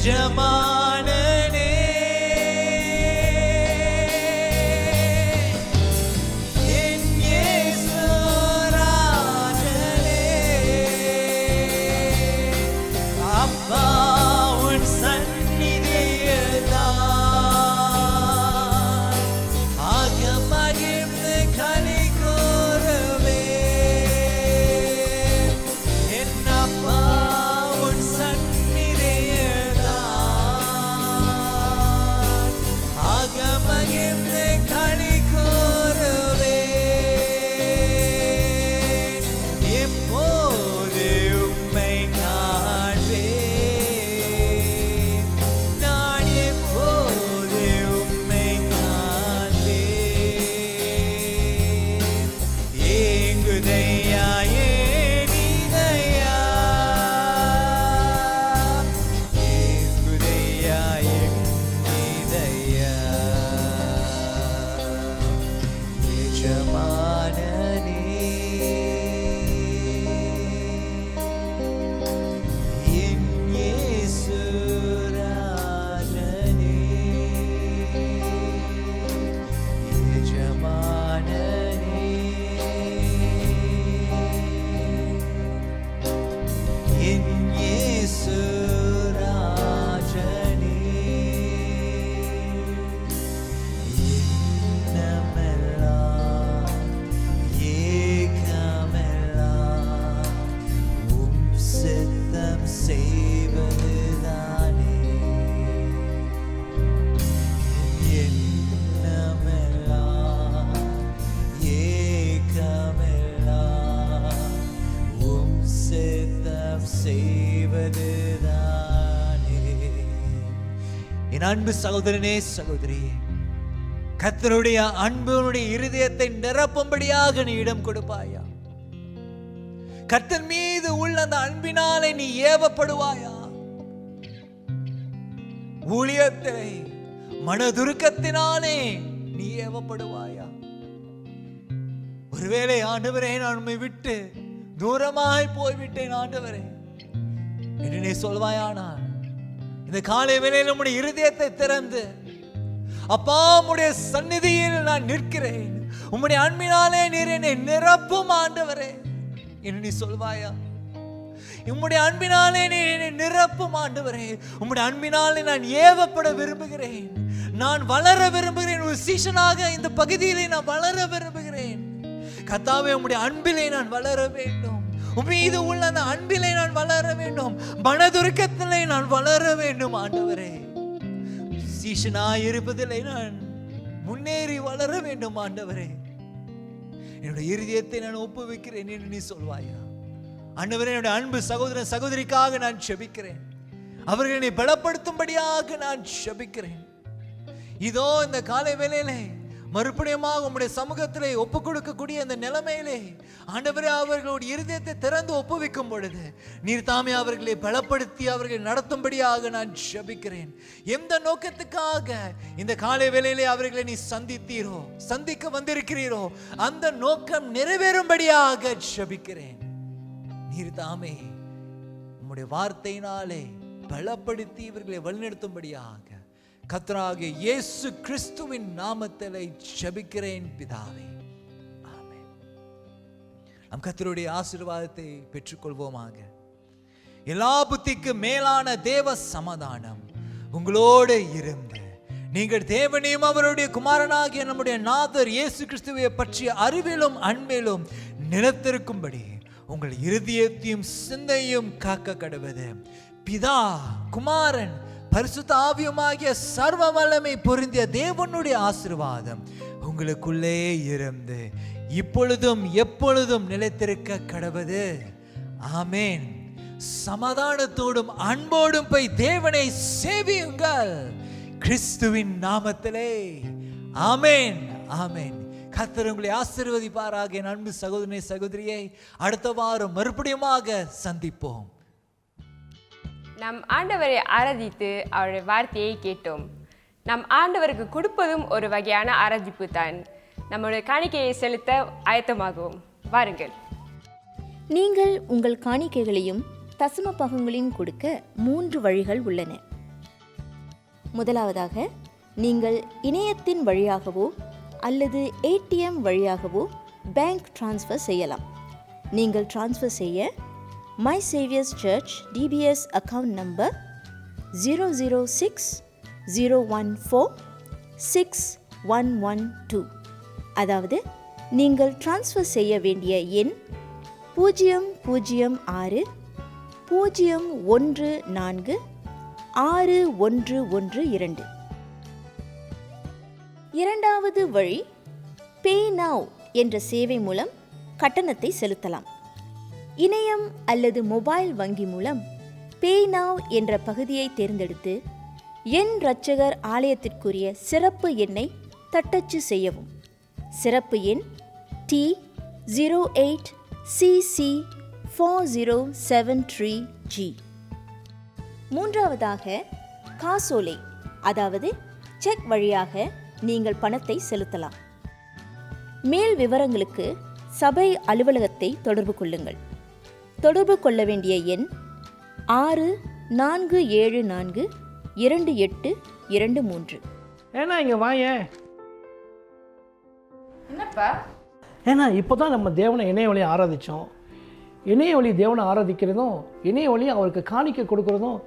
எஜமானனே என் இயேசு ராஜனே அப்பா உன் சந்நிதியில்தான் ஆக மகிழ்ந்து களி கூறுவே என் அப்பா உன் சந்நிதியில்தான் ஆக மகிழ்ந்து களி கூறுவே எப்போது உம்மை காண்பேன் நான் எப்போது உம்மை காண்பேன் ஏங்குதையா ஏனிதையா ஏங்குதையா எண்ணிதையா எஜமானனே என் இயேசு ராஜனே எஜமானனே என் இயேசு ராஜனே எண்ணமெல்லாம் ஏக்கமெல்லாம் உம் சித்தம் செய்வதுதானே எண்ணமெல்லாம் ஏக்கமெல்லாம் உம் சித்தம் செய்வதுதானே. என் அன்பு சகோதரனே சகோதரியே, கர்த்தருடைய அன்புடைய இருதயத்தை நிரப்பும்படியாக நீ இடம் கொடுப்பாயா? கர்த்தர் மீது உள்ள அந்த அன்பினாலே நீ ஏவப்படுவாயா? ஊழியத்தை மனதுருக்கத்தினாலே நீ ஏவப்படுவாயா? ஒருவேளை ஆண்டவரே நான் உம்மை விட்டு தூரமாய் போய்விட்டேன் ஆண்டவரே என்று நீ சொல்வாயானால் இந்த காலை வேளையில் உம்முடைய இருதயத்தை திறந்து அப்பா உம்முடைய சந்நிதியில் நான் நிற்கிறேன், உம்முடைய அன்பினாலே நீர் என்னை நிரப்பும் ஆண்டவரே என்று நீ சொல்வாயா? உம்முடைய அன்பினாலே நீர் என்னை நிரப்பும் ஆண்டவரே, உம்முடைய அன்பினாலே நான் ஏவப்பட விரும்புகிறேன், நான் வளர விரும்புகிறேன், ஒரு சீஷனாக இந்த பகுதியிலே நான் வளர விரும்புகிறேன். கர்த்தாவே உம்முடைய அன்பிலே நான் வளர வேண்டும், உம்மீது உள்ள அந்த அன்பிலே நான் வளர வேண்டும், மனதுருக்கத்திலே நான் வளர வேண்டும் ஆண்டவரே. சீஷனாய் இருப்பதிலே நான் முன்னேறி வளர வேண்டும் ஆண்டவரே. என்னுடைய இருதயத்தை நான் ஒப்புவிக்கிறேன் என்று நீ சொல்வாயா? ஆண்டவரே, என்னுடைய அன்பு சகோதரன் சகோதரிக்காக நான் ஜெபிக்கிறேன், அவர்களை பலப்படுத்தும்படியாக நான் ஜெபிக்கிறேன். இதோ இந்த காலை வேளையிலே மறுபடியுமாக உம்முடைய சமூகத்திலே ஒப்புக் கொடுக்கக்கூடிய அந்த நிலைமையிலே ஆண்டவரே அவர்களுடைய இருதயத்தை திறந்து ஒப்புவிக்கும் பொழுது நீர் தாமே அவர்களை பலப்படுத்தி அவர்களை நடத்தும்படியாக நான் ஜெபிக்கிறேன். எந்த நோக்கத்துக்காக இந்த காலை வேளையிலே அவர்களை நீ சந்திக்க வந்திருக்கிறீரோ அந்த நோக்கம் நிறைவேறும்படியாக ஜெபிக்கிறேன். நீர் தாமே உம்முடைய வார்த்தையினாலே பலப்படுத்தி இவர்களை வழிநடத்தும்படியாக கர்த்தராகிய இயேசு கிறிஸ்துவின் நாமத்திலே ஜெபிக்கிறேன் பிதாவே, ஆமென். நம் கர்த்தருடைய ஆசீர்வாதத்தை பெற்றுக்கொள்வோமாக. எல்லா புத்திக்கு மேலான தேவ சமாதானம் உங்களோடு இருந்து நீங்கள் தேவனையும் அவருடைய குமாரனாகிய நம்முடைய நாதர் இயேசு கிறிஸ்துவை பற்றிய அறிவிலும் அன்பிலும் நிலைத்திருக்கும்படி உங்கள் இருதயத்தையும் சிந்தையும் காக்க கடவது பிதா குமாரன் பரிசுத்த ஆவியுமாகிய சர்வ வல்லமை பொருந்திய தேவனுடைய ஆசீர்வாதம் உங்களுக்குள்ளே இருந்து இப்பொழுதும் எப்பொழுதும் நிலைத்திருக்க கடவது, ஆமென். சமாதானத்தோடும் அன்போடும் போய் தேவனை சேவியுங்கள் கிறிஸ்துவின் நாமத்திலே, ஆமென், ஆமென். கர்த்தர் உங்களை ஆசீர்வதிப்பாராக. என் அன்பு சகோதரனே சகோதரியை, அடுத்த வாரம் மறுபடியுமாக சந்திப்போம். நம் ஆண்டவரை ஆராதித்து அவருடைய வார்த்தையை கேட்டோம். நம் ஆண்டவருக்கு கொடுப்பதும் ஒரு வகையான ஆராதிப்பு தான். நம்முடைய காணிக்கையை செலுத்த ஆயத்தமாகவும் வாருங்கள். நீங்கள் உங்கள் காணிக்கைகளையும் தசம பாகங்களையும் கொடுக்க 3 வழிகள் உள்ளன. முதலாவதாக, நீங்கள் இணையத்தின் வழியாகவோ அல்லது ஏடிஎம் வழியாகவோ பேங்க் ட்ரான்ஸ்ஃபர் செய்யலாம். நீங்கள் ட்ரான்ஸ்ஃபர் செய்ய மை Xavier's church DBS account number 006-014-6112, அதாவது நீங்கள் ட்ரான்ஸ்ஃபர் செய்ய வேண்டிய எண் 000-014-6112. இரண்டாவது வழி, பே நவ் என்ற சேவை மூலம் கட்டணத்தை செலுத்தலாம். இணையம் அல்லது மொபைல் வங்கி மூலம் பே நவ் என்ற பகுதியை தேர்ந்தெடுத்து என் இரட்சகர் ஆலயத்திற்குரிய சிறப்பு எண்ணை தட்டச்சு செய்யவும். சிறப்பு எண் T08CC4073G. மூன்றாவதாக, காசோலை அதாவது செக் வழியாக நீங்கள் பணத்தை செலுத்தலாம். மேல் விவரங்களுக்கு சபை அலுவலகத்தை தொடர்பு கொள்ளுங்கள். தொடர்பு கொள்ள வேண்டிய எண் 64742823. ஏன்னா இங்கே வாயேன். என்னப்பா? ஏன்னா இப்போ தான் நம்ம தேவனை இணைய வழி ஆராதித்தோம். இணைய வழி தேவனை ஆராதிக்கிறதும் இணைய வழி அவருக்கு காணிக்கை கொடுக்கறதும்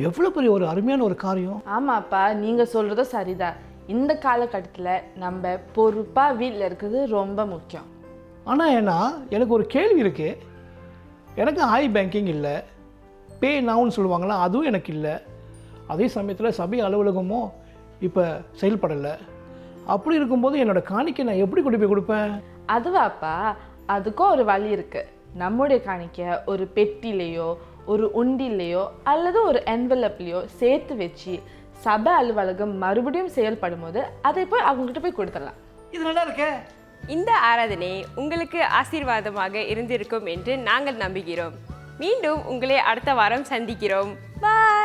எவ்வளோ பெரிய ஒரு அருமையான ஒரு காரியம். ஆமாப்பா, நீங்கள் சொல்கிறதும் சரிதான். இந்த காலகட்டத்தில் நம்ம பொறுப்பாக வீட்டில் இருக்கிறது ரொம்ப முக்கியம். ஆனால் ஏன்னா எனக்கு ஒரு கேள்வி இருக்குது. எனக்கு பேங்கிங் இல்லை, பே நவுன்னு சொல்லுவாங்களா, அதுவும் எனக்கு இல்லை. அதே சமயத்தில் சபை அலுவலகமும் இப்போ செயல்படலை. அப்படி இருக்கும்போது என்னோடய காணிக்கை நான் எப்படி கொண்டு போய் கொடுப்பேன்? அதுவாப்பா, அதுக்கும் ஒரு வழி இருக்குது. நம்முடைய காணிக்கை ஒரு பெட்டிலேயோ ஒரு உண்டிலேயோ அல்லது ஒரு என்வெலப்லேயோ சேர்த்து வச்சு சபை அலுவலகம் மறுபடியும் செயல்படும் போது அதை போய் அவங்ககிட்ட போய் கொடுத்துடலாம். இது நல்லா இருக்கே. இந்த ஆராதனை உங்களுக்கு ஆசீர்வாதமாக இருந்திருக்கும் என்று நாங்கள் நம்புகிறோம். மீண்டும் உங்களை அடுத்த வாரம் சந்திக்கிறோம். பாய்.